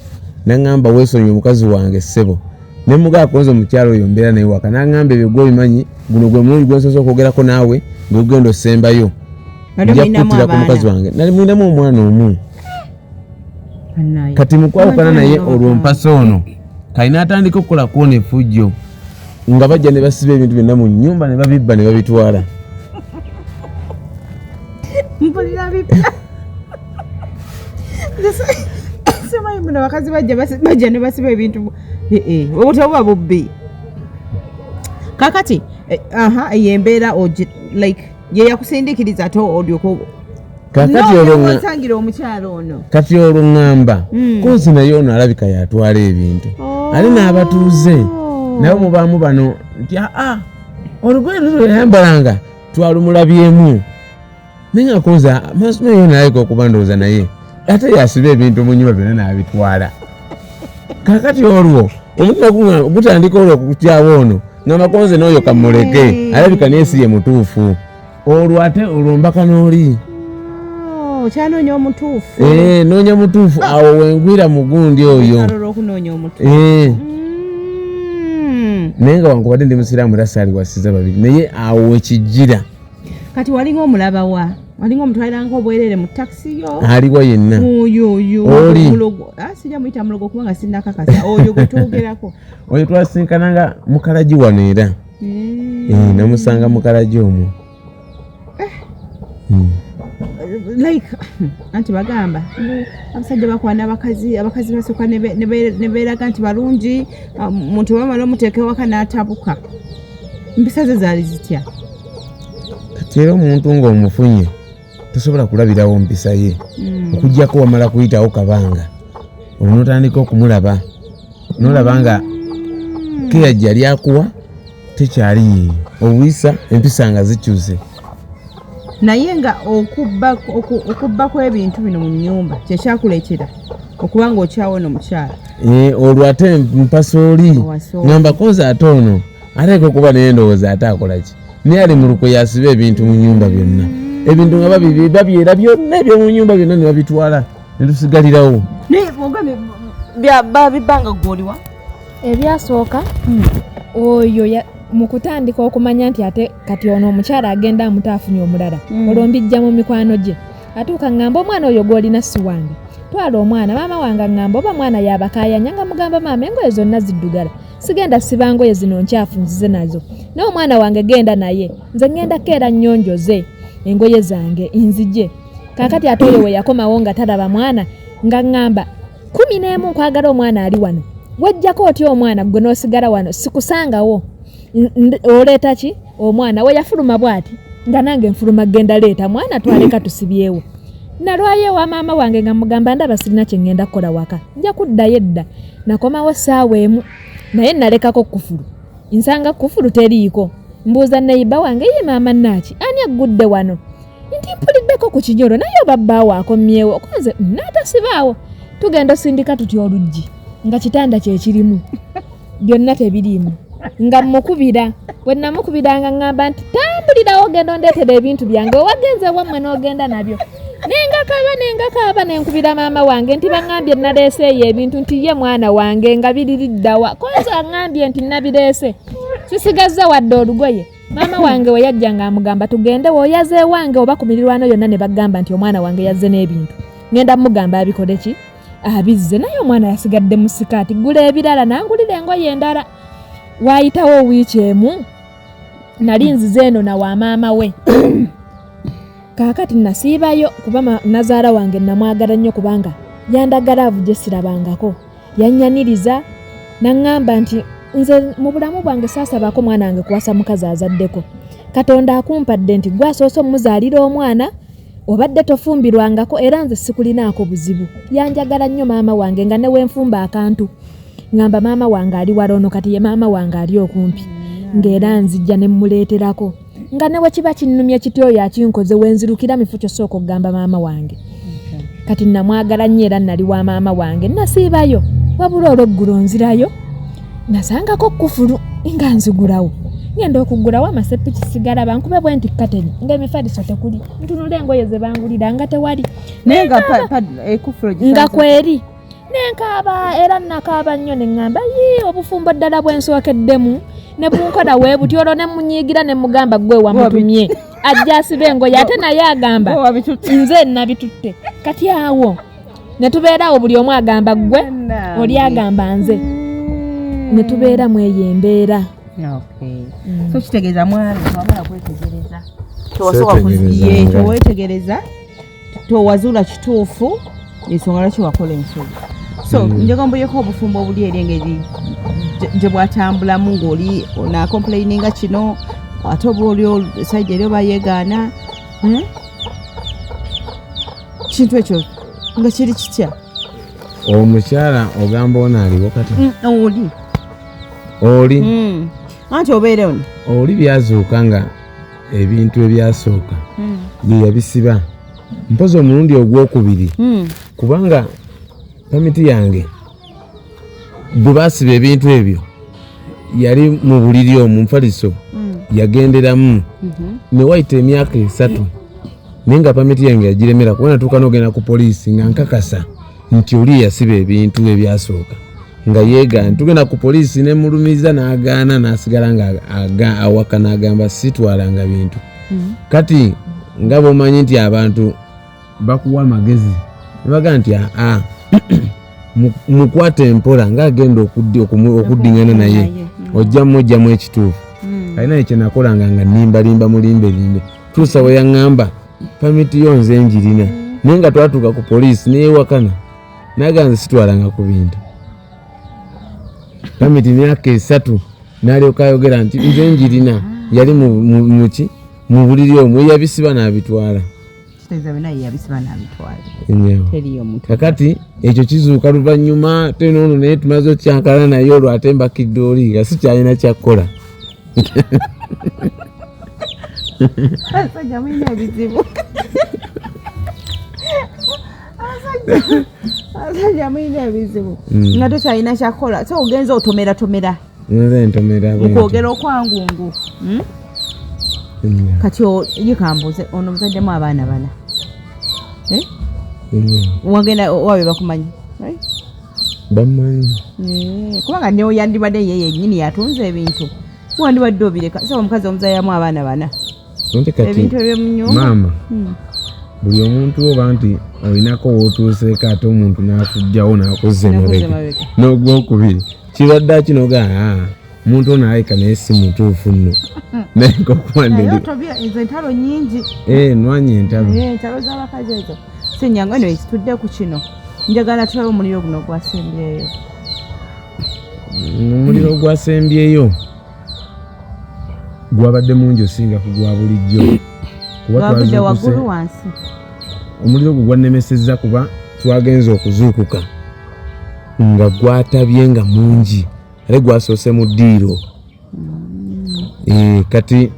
naŋŋamba weesonyi omukazi wange ssebo ne mugaa konza omukyalo oyo mbeera naye waka naŋŋamba ebyo gw'obimanyi guno gwe mulungi gwensoose okwogerako naawe ng'ogenda osembayo nja kukuttira ku mukazi wange nali mwinamu omwana omu kati mukwawukana naye olwo mpasa ono kalina atandika okukola kuona effujjo nga bajja ne basiba ebintu byonna mu nnyumba ne babibba ne babitwala. Mpulira bipya. Semayi muno bakazi bajja ne basiba ebintu obutobuba bubbi. Kakati eyembeera like ye yakusindikiriza ate olyoko sangira omukyalo ono. Kati olwo ŋŋamba kozi naye ono alabika yatwala ebintu ali n'abatuuze nabo mubaamu bano nti olugoye luno yayambalanga twalumulabyemu naye nga koza masoma yo naleka okuba ndowooza naye ate yasiba ebintu mu nnyumba byonna n'abitwala. Kakati olwo omutima gutandika olwo okutyawo ono ng'amakonze n'oyo kamuleke alabika naye si ye mutuufu. Olwo ate olombaka n'oli okyanoonya omutuufu. Noonya mutuufu awo wengwira mugundi oyo. Naye nga wankubadde ndi musiraamu era saali wasiza babiri naye awo wekijjira. Kati walinga omulaba wa walinga omutwaliranga obwerere mu takisi yo aliwa yenna oli sijja muyita mulogo kubanga sinnakakasa oyo gwe twogerako oyo twasinkananga mukalagi wano era namusanga mukalagi omwo like anti bagamba abasajja bakwana abakazi basooka ne beeraga nti balungi muntu bamala omuteeka ewaka n'atabuka. Empisa ze zaali zitya? Kati era omuntu ng'omufunye tosobola kulabirawo mpisa ye okuggyako wamala kuyitawo kabanga olwo n'otandika okumulaba n'olaba nga keyajja lyakuwa tekyali yeeyo obuyisa empisa nga zikyuse. Naye nga okubba kw'ebintu bino mu nnyumba kyekyakuleetera okuba ng'okyawona omukyala. Olwo ate mpasa oli ngamba koza ate ono ateeka okuba naye ndowooza ate akola ki naye ali mu luko yasiba ebintu mu nnyumba byonna ebintu nga babyera byonna ebyomu nnyumba byonna ne babitwala ne tusigalirawo. Babibanga gwoliwa ebyasooka oyo mu kutandika okumanya nti ate kati ono omukyala agenda amutaafunye omulala olwo mbijja mu mikwano gye atuuka ngamba omwana oyo gw'olina si wange twala omwana maama wange ngamba oba mwana yabakaayanya nga mugamba maama engoye zonna ziddugala sigenda siba ngoye zino nkyafu nzize nazo naye omwana wange genda naye nze ngenda keera nnyonjoze engoye zange nzije. Kaakati ate oyo we yakomawo nga talaba mwana nga ngamba 11 nkwagala omwana ali wano wajjako otya omwana gwe n'osigala wano sikusangawo oleeta ki omwana we yafuluma bw'ati nga nange nfuluma genda leeta mwana twaleka tusibyewo. Nalwayo wa maama wange nga mugamba ndaba sirina kye ngenda kukola waka nja kuddayo edda nakomawo essaawa emu naye nalekako kufulu nsanga kufulu teriiko mbuuza neiba wange ye maama naaki ani aggudde wano nti mpuliddeko ku kinyolo naye oba bbaawo akomyewo konze n'atasibaawo tugenda osindika tutya oluggi nga kitanda kyekirimu byonna tebiriimu nga mukubira bwe namukubiranga ngamba nti tambulirawo genda ondeetera ebintu byange owagenze wammwe n'ogenda nabyo nengakaaba nenkubira maama wange nti baŋŋambye naleeseeyo ebintu nti ye mwana wange nga biririddawa konza aŋŋambye nti nabireese sisigazza wadde olugoye. Maama wange we yajja nga amugamba tugende woyaze wange oba ku mirirwano yonna ne bagamba nti omwana wange yazze n'ebintu ngenda mugamba abikole ki abizze naye omwana yasigadde mu sikaati gula ebirala nangulira engoye endala. Waayitawo wiiki emu nali nzize eno na wa maama we kaakati nasiibayo kuba nazaala wange namwagala nnyo kubanga yandagalaavu gye sirabangako yannyaniriza naŋŋamba nti nze mu bulamu bwange saasabako mwana wange kuwasa mukazi azaddeko Katonda akumpadde nti gwasoose omuzaalira omwana obadde tofumbirwangako era nze sikulinaako buzibu. Yanjagala nnyo maama wange nga ne wenfumba akantu ngamba maama wange ali wala ono kati ye maama wange ali okumpi ng'era nzijja ne mmuleeterako nga ne wekiba kinnumye kiti oyo akinkoze wenzirukira mifu kyosooka okugamba maama wange. Kati namwagala nnyo era nali wa maama wange nasiibayo wabula olw'eggulo nzirayo nasangako kufulu nga nzigulawo ngenda okugulawo amasepiki sigala bankube bwe nti kateni ng'emifaliso tekuli ntunula engoye ze bangulira nga tewali naye ekufulu nga kweri nenkaaba era nakaaba nnyo ne ŋŋamba obufumbo ddala bwensookeddemu ne bunkola we buti olwo ne munyiigira ne mugamba gwe wamutumye ajja asiba engoye ate naye agamba nze nabitutte kati awo ne tubeerawo buli omu agamba gwe oli agamba nze ne tubeera mu eyo embeera So kitegeeza mwana twamala kwetegereza towasobola kuziye towetegereza towazula kituufu ensonga lwaki wakola ensobi so njagala mbuyeko obufumbo obuli eri engeri gye bwatambulamu ng'oli onacomplaininga kino ate oba oli saidi eri oba yeegaana kintu ekyo nga kiri kitya omukyala ogamba ono aliwo kati oli anti obeere ono oli byazuuka nga ebintu ebyasooka bye yabisiba mpozi omulundi ogwokubiri kubanga pamiti yange bwe basiba ebintu ebyo yali mu buliri omwo mufaliso yagenderamu ne wayita emyaka 3 naye nga pamiti yange yagiremera kubona tuuka n'ogenda ku poliisi nga nkakasa nti oli yasiba ebintu ebyasooka nga yeegaana tugenda ku poliisi ne mulumiza n'agaana n'asigala nga awaka n'agamba sitwalanga bintu kati nga bw'omanyi nti abantu bakuwa amagezi ne bagaa nti mukwate empola ng'agenda okuddingana naye ojjamu ekituufu alina ekye nakolanga nga nimbalimba mulimbelimbe tuusa we yaŋŋamba pamiti yo nze njirina naye nga twatuuka ku poliisi neyeewakana naganze sitwalanga ku bintu pamiti myaka 3 n'alyoka ayogera nti nze njirina yali mu buliri omwo yabisiba n'abitwala kakati ekyo kizuuka luvannyuma tenoono naye tumaze okyankala naye olwo ate mbakidde oli nga sikyalina kyakkola abasajja mulina ebizibu abasajja mulina ebizibu nga tokyalina kyakkola so ogenza otomera nze ntomera mukwogera okwangungu kati yikambuze ono muzaddemu abaana 4 wagenda wabe bakumanyi bamanyi kubanga newe yandibadde ye yennyini yatunze ebintu wandibadde obireka so omukazi omuzayamu abaana 4 ebintu ebyomunyumba maama buli omuntu oba nti olinako wootuuseeko ate omuntu n'akugjawo n'akozza emabega n'ogwokubiri kibadde kinoga omuntu ono aleka naye si mutuufu nno naye entalo nyingi nwanye entalo z'abakazi ezo sinyanga no ekitudde ku kino njagala tulabe omuliro guno gwasembyeyo omuliro gwasembyeyo gwabadde mungi osinga ku gwa bulijjo gwavudde waggulu wansi omuliro gwe gwannemesezza kuba twagenza okuzuukuka nga gwatabye nga mungi ate gwasoose mu ddiiro kati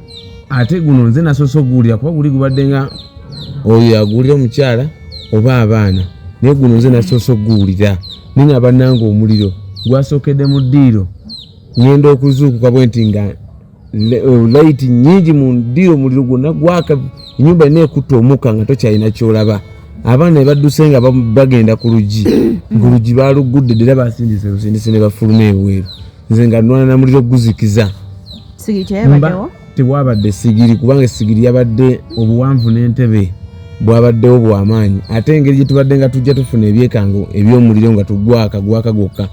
ate guno nze nasoose okuguwulira kuba guli gubadde nga oyo yaguwulira omukyala oba abaana naye guno nze nasoose okuguwulira naye nga bannanga omuliro gwasookedde mu ddiiro ngenda okuzuukuka bwe nti nga layiti nyingi mu ddiiro omuliro gwonna gwaka ennyumba ena ekutta omukka nga tokyalina kyolaba abaana badduse nga bagenda ku luggi ng'oluggi baalugudde ddera basindise busindise ne bafuluma ebweru nze nga nwana na muliro guzikiza tewabadde sigiri kubanga esigiri yabadde obuwanvu n'entebe bwabaddewo bw'amaanyi ate engeri gye tubadde nga tujja tufuna ebyekango eby'omuliro nga tugwaka gwokka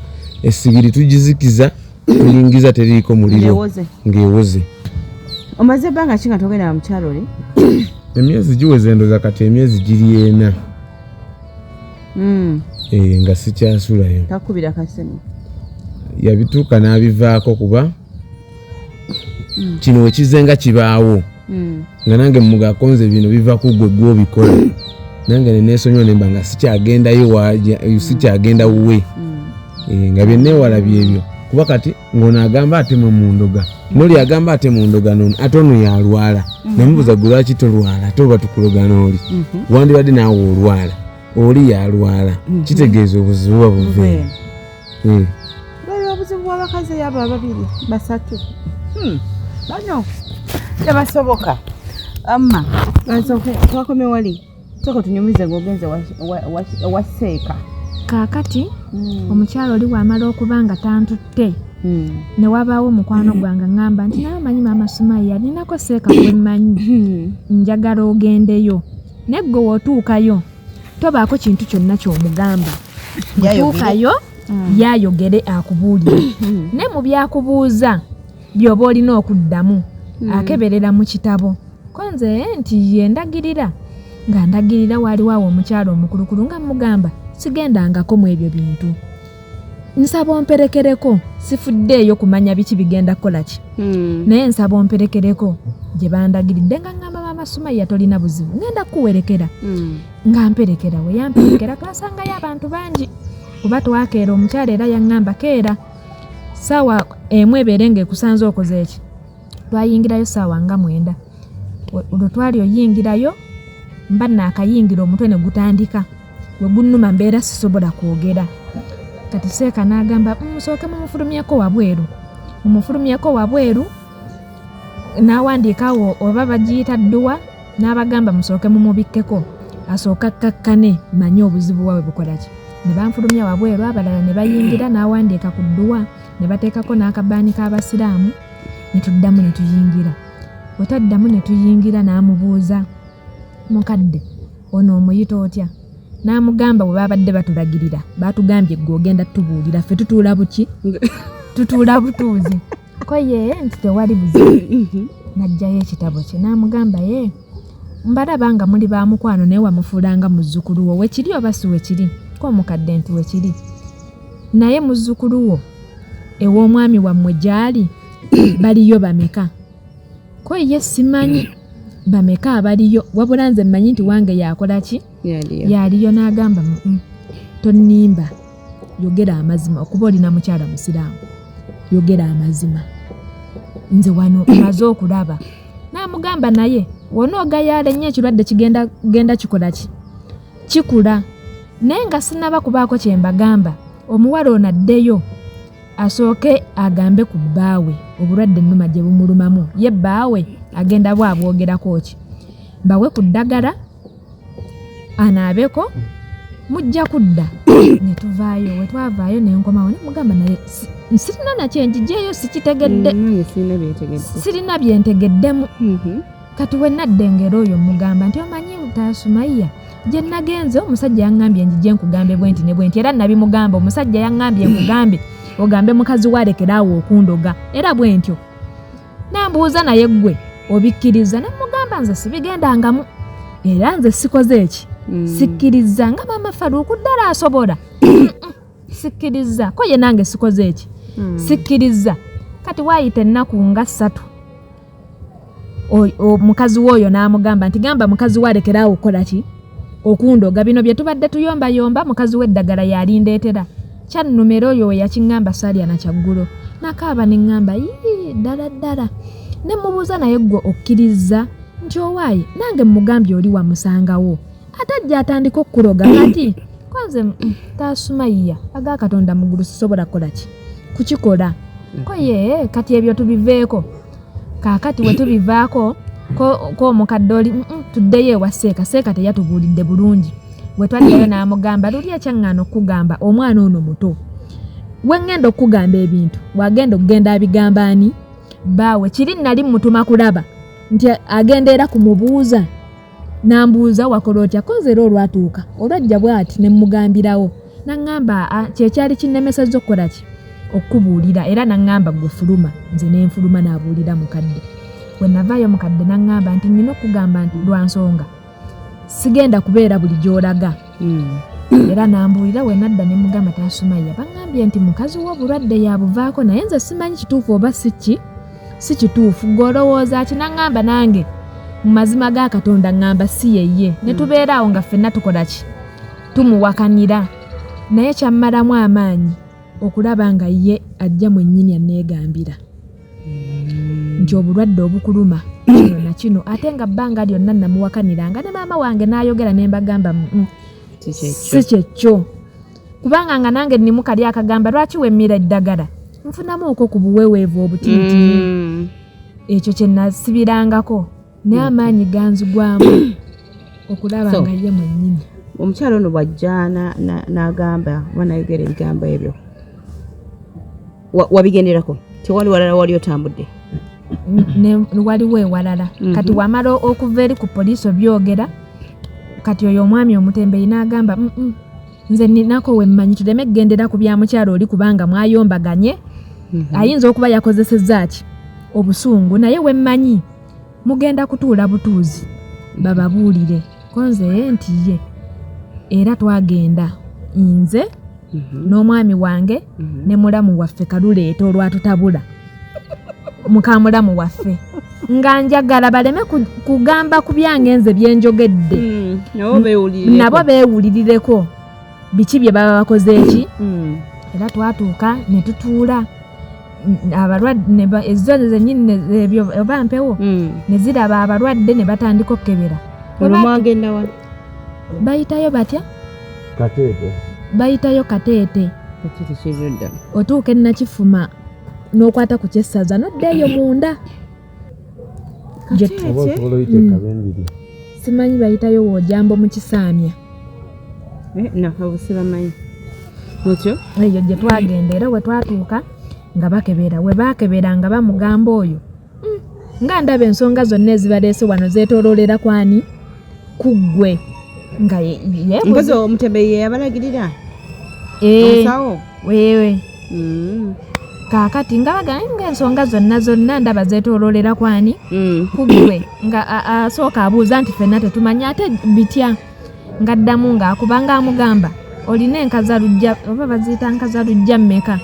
esigiri tugizikiza tuyingiza teriiko muliro ng'ewoze omaze ebbanga ki nga togenda mu kyalo oli emyezi giweze endoza kati emyezi giri 4 nga sikyasulayo takubira kasemi yabituuka n'abivaako kuba kino wekizenga kibaawo nga nange mugakonze bino biva ku gwe gw'obikola nange neneesonyiwa nemba nga sikyagenda wuwe nga byenneewala byebyo kuba kati ng'ono agamba atema mu ndoga n'oli agamba atema mu ndoga n'ono ate ono yalwala namubuuza gwe lwaki tolwala ate oba tukuloga n'oli wandibadde naawe olwala oli yalwala kitegeeza obuzibu buba buve bali obuzibu bw'abakazi yabo 2 3 bano tebasoboka amma bansooke twakomye wali sooka tunyumize ng'ogenze waseeka kaakati omukyalo oli bw'amala okuba nga tantutte ne wabaawo omukwano gwange ngamba nti naye omanyi maama Sumaya ninako seeka gwe mmanyi njagala ogendeyo naye gwe wootuukayo tobaako kintu kyonna ky'omugamba tuukayo yayogere akubuulire ne mu byakubuuza byoba olina okuddamu akeberera mu kitabo konze nti yendagirira nga ndagirira waliwo awo omukyalo omukulukulu nga mugamba sigendangako mu ebyo bintu nsaba omperekereko sifuddeeyo kumanya biki bigenda kukola ki naye nsaba omperekereko gye bandagiridde nga ngamba maama Sumaya tolina buzibu ngenda kuwerekera nga mperekera we yamperekera twasangayo abantu bangi kuba twakeera omukyalo era yaŋŋamba keera saawa emu ebeere ng'ekusanze okoze eki twayingirayo saawa nga 9 olwo twali oyingirayo mba naakayingira omutwe ne gutandika we gunnuma mbeera sisobola kwogera kati seeka n'agamba musooke mumufulumyeko wabweru n'awandiikawo oba bagiyita dduwa n'abagamba musooke mumubikkeko asooka kakkane manye obuzibu bwawe bukola ki ne banfulumya wabweru abalala ne bayingira n'awandiika ku dduwa ne bateekako n'akabaani k'abasiraamu ne tuddamu ne tuyingira bwe twaddamu ne tuyingira n'amubuuza mukadde ono omuyita otya n'amugamba bwe babadde batulagirira batugambye gwe ogenda tubuulira ffe tutuula buki tutuula butuuzi ko ye nti tewali buzibu najjayo ekitabo kye n'amugamba ye mbalaba nga muli ba mukwano naye wamufuulanga muzzukulu wo wekiri oba si wekiri ko omukadde nti wekiri naye muzzukulu wo ew'omwami wammwe gyali baliyo bameka ko ye simanyi bameka abaliyo wabula nze mmanyi nti wange yakola ki yaliyo n'agamba tonnimba yogera amazima okuba olina mukyala musiraamu yogera amazima nze wano maze okulaba n'amugamba naye wonoogayaala ennyo ekirwadde kigenda kikola ki kikula naye nga sinaba kubaako kye mbagamba omuwala ono addeyo asooke agambe ku bbaawe obulwadde ennuma gye bumulumamu ye bbaawe agenda bwabwogerako ki bawe ku ddagala anaabeko mujja kudda ne tuvaayo we twavaayo ne nkomawo ne mugamba naye sirina nakye njijeeyo sikitegedde sirina byentegeddemu kati we naddengera oyo mugamba nti omanyi Sumaya gye nagenze omusajja yaŋŋambye njije nkugambe bwenti ne bwenti era nabimugamba omusajja yaŋŋambye nkugambe ogambe mukazi waalekeraawo okundoga era bwentyo nambuuza naye ggwe obikkiriza nemugamba nze sibigendangamu era nze sikoze eki sikkiriza nga maama Faruku ddala asobola sikkiriza ko ye nange sikoze eki sikkiriza kati waayita ennaku nga 3 mukazi w'oyo n'amugamba nti gamba mukazi waalekeraawo okukola ki okundoga bino bye tubadde tuyombayomba mukazi w'eddagala yalindeetera kyannumero oyo we yakiŋŋamba Saalya na Kyaggulo nakaaba ne ŋŋamba ddala ne mubuuza naye ggwe okkiriza nti owaaye nange mugambye oli wamusangawo atajja atandika okukuroga kati kwanze Sumaya aga Katonda muggulu sisobola kukola ki kukikola ko ye kati ebyo tubiveeko kaakati we tubivaako ko omukadde oli tuddeyo ewa seeka teyatubuulidde bulungi bwe twaddeyo n'amugamba luli ekyaŋŋaana okugamba omwana ono muto we ŋŋenda okugamba ebintu wagenda okugenda abigamba ani bbaawe kiri nali mutuma kulaba nti agenda era kumubuuza n'ambuuza wakola otya koze era olwatuuka olwajja bw'ati ne mmugambirawo n'aŋŋamba kyekyali kinnemesezza okukola ki okubuulira era n'aŋŋamba gwe fuluma nze ne nfuluma n'abuulira mukadde bwe navaayo mukadde n'aŋŋamba nti nina okugamba nti lwa nsonga sigenda kubeera buli gy'olaga era n'ambuulira we nadda ne mugamba Sumaya baŋŋambye nti mukazi w'obulwadde yabuvaako naye nze simanyi kituufu oba si kituufu gw'olowooza ki n'aŋŋamba nange mu mazima ga Katonda ŋŋamba si yeye ne tubeeraawo nga ffenna tukola ki tumuwakanira naye kyammalamu amaanyi okulaba nga ye ajja mwennyini aneegambira nti obulwadde obukuluma kino na kino ate nga bbanga lyonna namuwakaniranga ne maama wange n'ayogera ne mbagamba si kyekyo kubanga nga nange nimukali akagamba lwaki wemmira eddagala nfunamu okwo ku buweweevu obutiitiri ekyo kye nasibirangako naye amaanyi ganzigwamu okulaba nga ye mwennyini omukyalo ono bw'ajja n'agamba wanayogera ebigambo ebyo wabigenderako tewali walala wali otambudde waliwo ewalala kati wamala okuva eri ku poliisi obyogera kati oyo omwami omutembeyi n'agamba nze ninako wemmanyi tuleme kugendera ku bya mukyalo oli kubanga mwayombaganye ayinza okuba yakozesezza ki obusungu naye wemmanyi mugenda kutuula butuuzi bababuulire konze nti ye era twagenda nze n'omwami wange ne mulamu waffe Kaluleeta olwatutabula mukamulamu waffe nga njagala baleme kugamba ku byange nze byenjogedde nabo beewulirireko biki bye baba bakoze eki era twatuuka ne tutuula abalwadde ezo zennyini ebyo oba mpewo ne ziraba abalwadde ne batandika okukebera olumwagenda wa bayitayo batya Kateete bayitayo Kateete kizodda otuuka Nakifuma n'okwata ku kyessaza noddeeyo munda simanyi bayitayo Wojambo mu Kisaamya nakabusibamanyi otyo eyo gye twagenda era we twatuuka nga bakebera we bakebera nga bamugamba oyo nga ndaba ensonga zonna ezibaleese wano zeetooloolera kwani kuggwe nga mpozi Omutembeeyi yabalagirira omusawo wewe kaakati nga bagamba ensonga zonna ndaba zeetooloolera kwani kuggwe nga asooka abuuza nti ffenna tetumanya ate bitya nga addamu ng'akubanga amugamba olina enkazalujja oba baziyita nkazalujja mmeka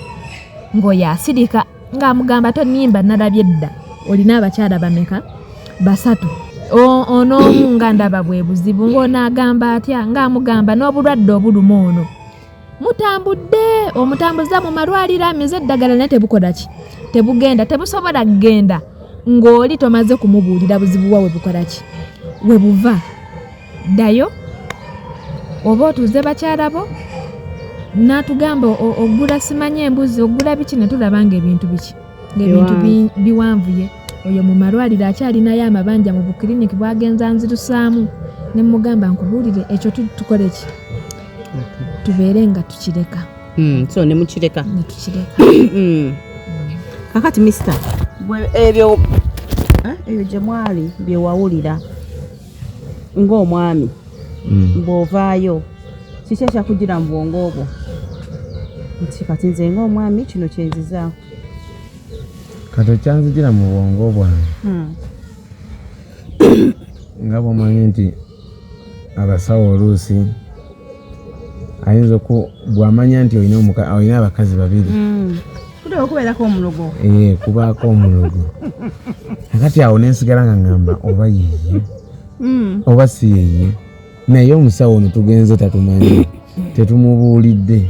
ng'oyo asirika ng'amugamba tonimba nalabye edda olina abakyala bameka 3 onoomu nga ndaba bwe buzibu ng'onaagamba atya ng'amugamba n'obulwadde obuluma ono mutambudde omutambuza mu malwaliro amize eddagala naye tebukola ki tebugenda tebusobola kugenda ng'oli tomaze kumubuulira buzibu bwa we bukola ki we buva ddayo oba otuuze bakyala bo n'atugamba ogula simanye embuzi ogula biki ne tulaba ng'ebintu biki ng'ebintu biwanvuye oyo mu malwaliro akyalinayo amabanja mu bukiriniki bwagenza nzirusaamu ne mugamba nkubuulire ekyo tukole ki tubeere nga tukireka so ne mukireka ne tukireka kakati mister ebyo gye mwali bye wawulira ng'omwami bw'ovaayo kiki ekyakugira mu bwongo obwo nti kati nze ng'omwami kino kyenzizaawo kati ekyanzijira mu bwongo bwange nga bw'omanyi nti abasawo oluusi ayinza bw'amanya nti olina abakazi 2 kuteeka okubeerako omulogo kubaako omulogo akati awo nensigala nga ngamba oba yeye oba si yeye naye omusawo ono tugenze tatumanyi tetumubuulidde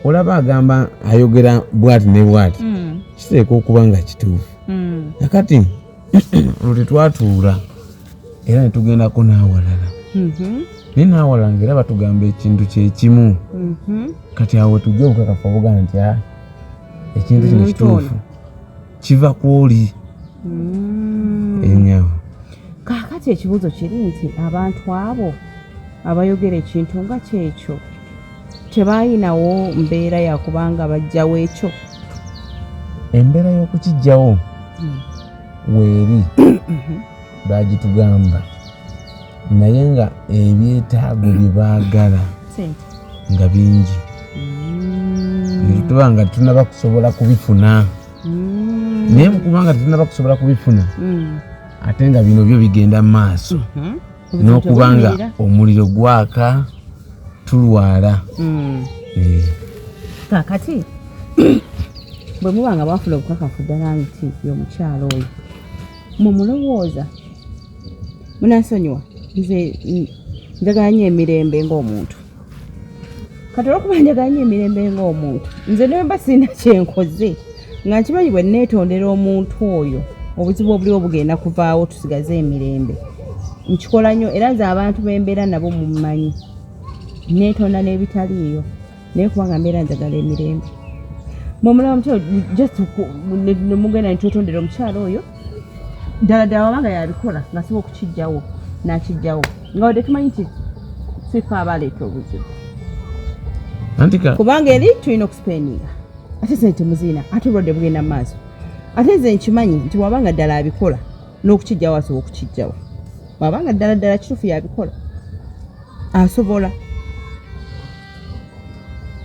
olaba agamba ayogera bwati ne bwati kiteeka okuba nga kituufu akati olwo tetwatuula era netugendako n'awalala naye n'awalala ngaera batugamba ekintu kyekimu kati awo tujja okukakafa obugana nti ekintu kino kituufu kiva kwoli enyawo kaakati ekibuuzo kiri nti abantu abo abayogera ekintu nga kyekyo tebayinawo mbeera yakubanga bajjawo ekyo embeera y'okukijjawo weeri bagitugamba naye nga ebyetaago bye baagala nga bingi tuba nga tetunaba kusobola kubifuna naye mukubanga tetunaba kusobola kubifuna ate nga bino byo bigenda mu maaso n'okubanga omuliro gwaka tulwala kakati bwe muba nga bafuna obukakafu ddala nti y'omukyalo oyo mumulowooza munansonyiwa nze njagala nnyo emirembe ng'omuntu kati olwokuba njagala nnyo emirembe ng'omuntu nze nemba sirina kyenkoze nga nkimanyi bwe neetondera omuntu oyo obuzibu obuliwo bugenda kuvaawo tusigaze emirembe nkikola nnyo era nze abantu bembeera nabo mumanyi neetonda n'ebitaliiyo naye kubanga mbeera njagala emirembe mwomulaba omukyalo just nemugenda nitwetondera omukyalo oyo ddala ddala wabanga yabikola nga siba okukijjawo n'akijjawo nga wadde tumanyi nti sifa abaleeta obuzibu kubanga eri tulina okusipeninga ate nze temuzina ate obulwadde bugenda mu maaso ate nze nkimanyi nti wabanga ddala abikola n'okukijjawo asobola okukijjawo wabanga ddala ddala kituufu yabikola asobola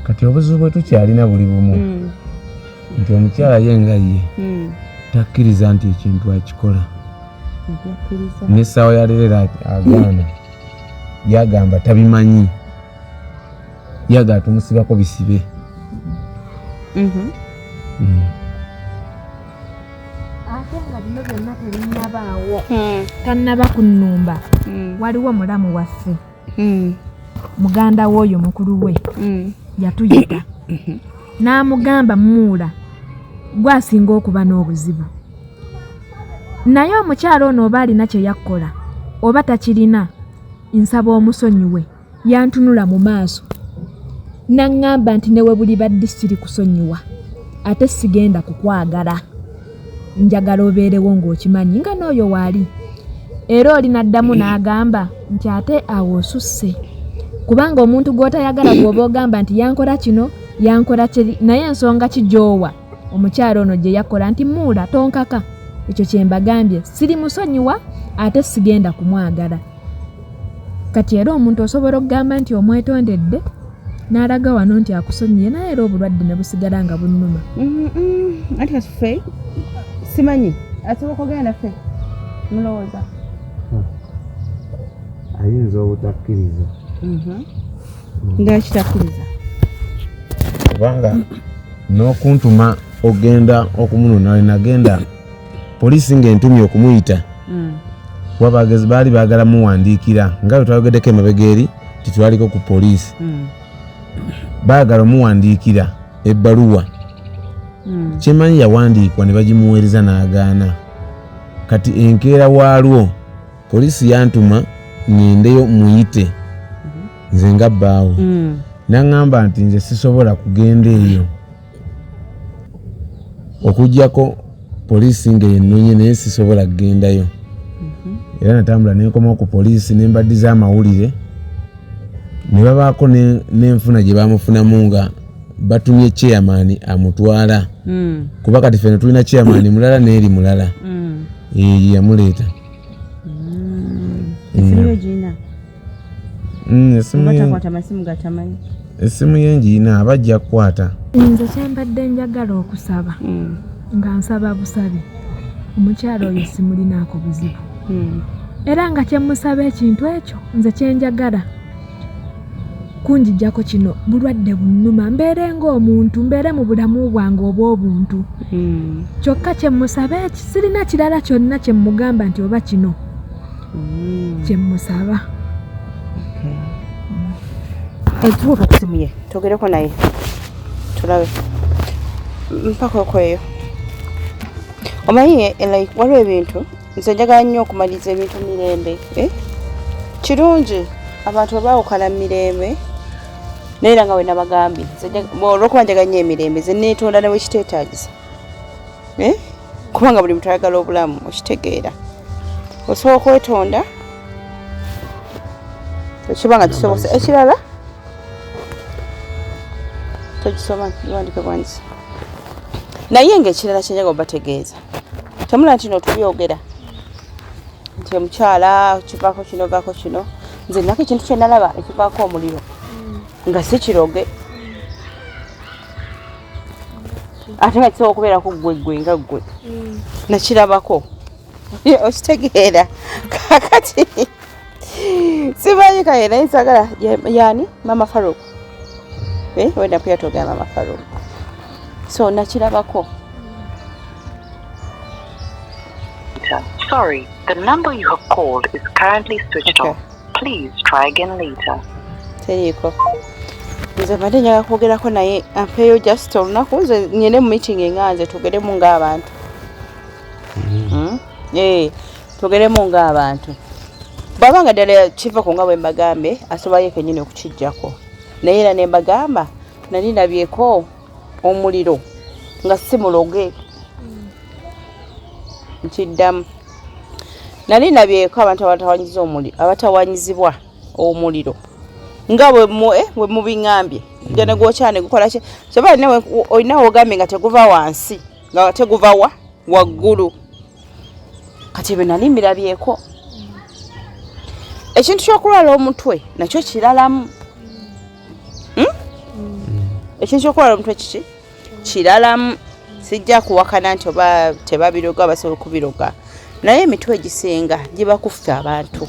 kati obuzibu bwe tukyalina buli bumu nti omukyala ye nga ye takkiriza nti ekintu akikola n'essaawa yaleero agaana yagamba tabimanyi yaga tumusibako bisibe ate nga bino byonna tebinnabaawo tannaba kunnumba waliwo mulamu waffe muganda w'oyo mukulu we yatuyita n'amugamba muula gwasinga okuba n'obuzibu naye omukyalo ono oba alina kye yakkola oba takirina nsaba omusonyiwe yantunula mu maaso n'aŋŋamba nti newe buli badde siri kusonyiwa ate sigenda kukwagala njagala obeerewo ng'okimanyi nga n'oyo waali era oli n'addamu n'agamba nti ate awo osusse kubanga omuntu gw'otayagala gw'oba ogamba nti yankola kino yankola kiri naye ensonga kijoowa omukyalo ono gye yakola nti muula tonkaka ekyo kye mbagambye siri musonyiwa ate sigenda kumwagala kati era omuntu osobola okugamba nti omwetondedde n'alaga wano nti akusonyiye naye era obulwadde ne busigala nga bunnuma anti katufe simanyi asobola okugenda naffe mulowooza ayinza obutakkiriza nga kitakkiriza kubanga n'okuntuma ogenda okumunona nagenda poliisi ng'entumye okumuyita wabagezi baali baagala muwandiikira nga bwe twayogeddeko emabega eri titwaliko ku poliisi baagala omuwandiikira ebbaluwa kyemanyi yawandiikwa ne bagimuweereza n'agaana kati enkeera waalwo poliisi yantuma ngendeyo muyite nze nga bbaawo n'aŋŋamba nti nze sisobola kugenda eyo okugyako poliisi ng'ennonye naye sisobola kugendayo era natambula nenkomawo ku poliisi nembaddiza amawulire ne babaako n'enfuna gye bamufunamu nga batumye chairman amutwala kuba kati ffenna tulina chairman mulala n'eri mulala ye yamuleeta essimu yenjiina abajja kukwata nze kyembadde njagala okusaba nga nsaba busabi omukyalo oyo simulinaako buzibu era nga kyemusaba ekintu ekyo nze kyenjagala kunjijjako kino bulwadde bunnuma mbeere ng'omuntu mbeere mu bulamu bwange oba obuntu kyokka kyemusaba eki sirina kirala kyonna kyemugamba nti oba kino kyemusaba etuuka kusimuye togereko naye tulabe mpaka okweyo omanyi like waliwo ebintu nze njagala nnyo okumaliriza ebintu mirembe kirungi abantu baawukana mirembe naye era nga we nabagambye olwokuba njagala nnyo emirembe ze neetonda ne wekiteetaagisa kubanga buli muntu ayagala obulamu okitegeera osobola okwetonda ekibanga kisobose ekirala togisoma iwandike bwanzi naye ng'ekirala kyenjaga obategeeza temula nti no tubyogera nti omukyala kivaako kino vaako kino nze nako ekintu kyenalaba ekivaako omuliro nga si kiroge ate nga kisobola okubeerako ggwe nga ggwe nakirabako okitegeera kakati simanyi kaye naye nsagala yaani mama Farouk wenda kuyatogera mama Farouk so nakirabako. Sorry, the number you have called is currently switched off. Please try again later. Teriko. Nze mbadde njagala kwogerako naye ampeeyo just olunaku nze ngende mu meeting enganze tugeremu ng'abantu. Tugeremu ng'abantu. Bw'abanga ddala kivako nga bwe mbagambe asobola kennyini okukijjako. Naye era ne mbagamba nali ndabyeko omuliro nga si muloge nkiddamu nali nabyeko abantu abatawanyizibwa omuliro nga bwe mubiŋŋambye njane gwokyane gukola ki soba nawe olinawo ogambye nga teguva wansi nga teguva waggulu kati ebyo nali mbirabyeko ekintu ky'okulwala omutwe nakyo kiralamu ekintu ky'okulwala omutwe kiki kiralamu sijja kuwakana nti oba tebabiroga basobola kubiroga naye emitwe egisinga giba kuffe abantu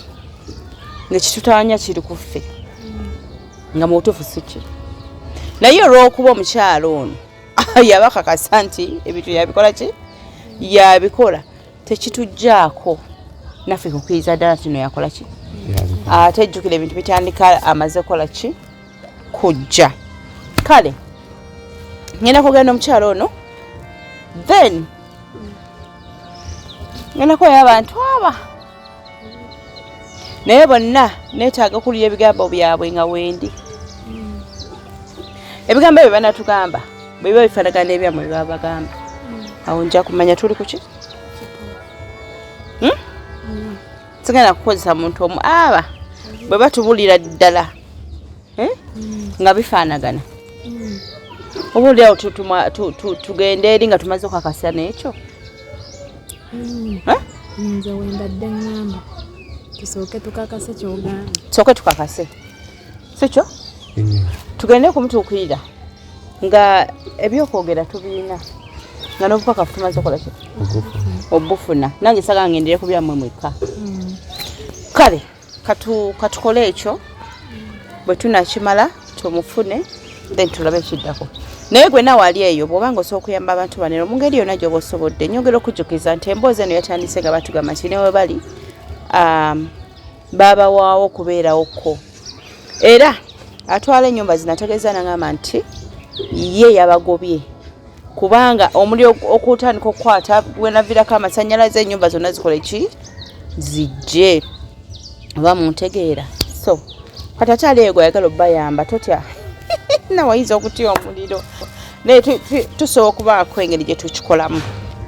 nekitutawanya kiri kuffe nga mutuufu siki naye olw'okuba omukyalo ono yabakakasa nti ebintu yabikola ki yabikola tekitujjaako naffe kukkiriza ddala kino yakola ki ate ejjukira ebintu bitandika amaze kola ki kujja kale ngenda kugenda omukyalo ono then ngenda kweya abantu aba naye bonna neetaaga kulya ebigambo byabwe nga wendi ebigambo ebyo banatugamba bwe biba bifaanagana ebyammwe bye baba bagamba awo nja kumanya tuli ku ki sigenda kukozesa muntu omu aba bwe batubulira ddala nga bifaanagana obuulirawo tugende eri nga tumaze okukakasa n'ekyo nze wembadde ngamba tusooke tukakase kyogamba tusooke tukakase sikyo tugende kumutuukirira nga ebyokwogera tubiina nga n'obupakafu tumaze okola ki obufuna nange saga ngendere ku byammwe mwekka kale katukole ekyo bwe tunakimala tumufune then tulabe ekiddako naye gwe nawe ali eyo bw'obanga osobola okuyamba abantu banero mu ngeri yonna gy'oba osobodde nyongera okujjukiza nti emboozi eno yatandise nga batugamba nti ne we bali babawaawo okubeerawokko era atwala ennyumba zino ategeeza nangamba nti ye yabagobye kubanga omuli okutandika okukwata wenavirako amasannyalaze ennyumba zonna zikole ki zijje oba muntegeera so kati ate ali ego ayagala obbayamba totya nawayinza okutya omuliro naye tusobola okubaako engeri gye tukikolamu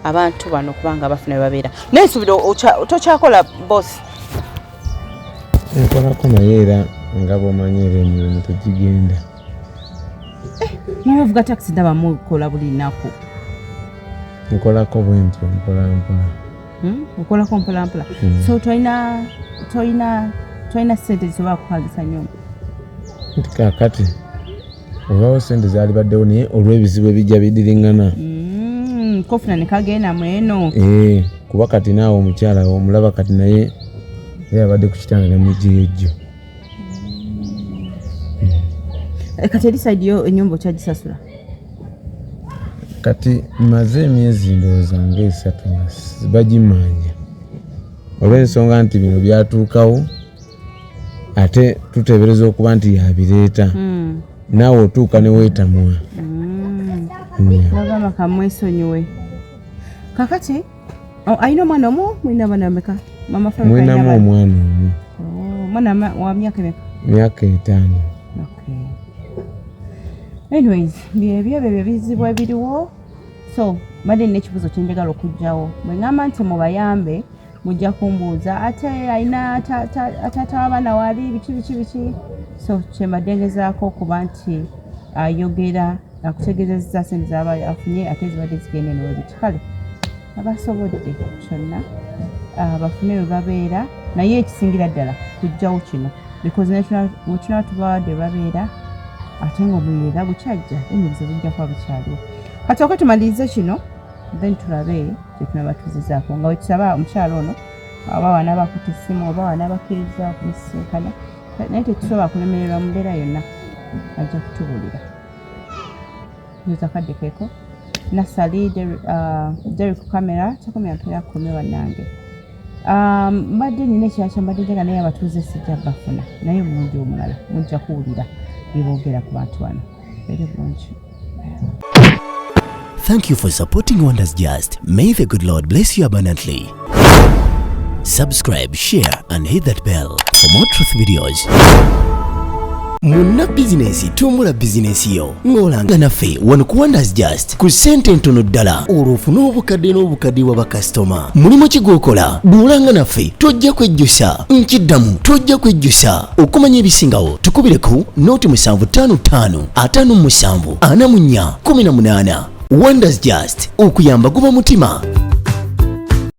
abantu bano kubanga bafuna we babeera naye nsubira tokyakola bosi nkolako naye era nga bw'omanyiira emirimu tegigenda naye ovuga takisi ndaba mukola buli nnaku nkolako bwentyo mpolampola okolako mpolampola so tolina ssente zisobola kupangisa nyumba nti kaakati olwawo ssente zaali baddewo naye olw'ebizibu ebijja biddiringana kofuna ne kagenda mweno kuba kati naawe omukyala omulaba kati naye abadde ku kitanda ne mujjirejjo kati eri saidi yo ennyumba okyagisasula kati maze emyezi ndowooza nga 3 bagimanja olw'ensonga nti bino byatuukawo ate tuteebereza okuba nti yabireeta naawe otuuka ne weetamwa nagamba kamwesonyiwe kakati alina omwana omu mulina abaana bameka mwinamu omwana omu omwana wa myaka emeka myaka 5 anyways byebyo bizibu ebiriwo so mbadde nina ekibuzo kyenjagala okugjawo bwe ngamba nti mubayambe mujja kumbuuza ate alina taata w'abaana wali biki so kyembadde ngezaako okuba nti ayogera akutegeezezza sente zaba afunye ate zibadde zigende newebiti kale abasobodde kyonna bafune we babeera naye ekisingira ddala kujjawo kino because wetunaba tubawadde babeera ate ng'omulira bukyajja ebibuzo bijja kuba bikyaliwo kati oka tumalirize kino then tulabe kyetunaba tuzizaako nga wetusaba omukyalo ono oba wanaaba akuta essimu oba wanaaba akkiriza okumusisinkana naye tetusobola kulemererwa mu mbeera yonna ajja kutubuulira nyoza kadde keeko nasali deri ku kamera takomera mpera kome bannange mbadde nina ekyakya mbadde njaga naye abatuuze sijja bafuna naye omulundi omulala mujja kuwulira byeboogera ku bantu bano ere bulungi. Thank you for supporting Wonders Just. May the good Lord bless you abundantly. Subscribe, share and hit that bell for more truth videos. Munna bizinesi tumbula bizinesi yo ng'olanga naffe wano ku Wonders Just ku ssente ntono ddala olw'ofuna obukadde n'obukadde bwa bakasitoma. Mulimu ki gw'okola bw'olanga naffe tojja kwejjusa nkiddamu tojja kwejjusa okumanya ebisingawo tukubire ku nooti 755 57 44 18. Wonders Just okuyamba guba mutima.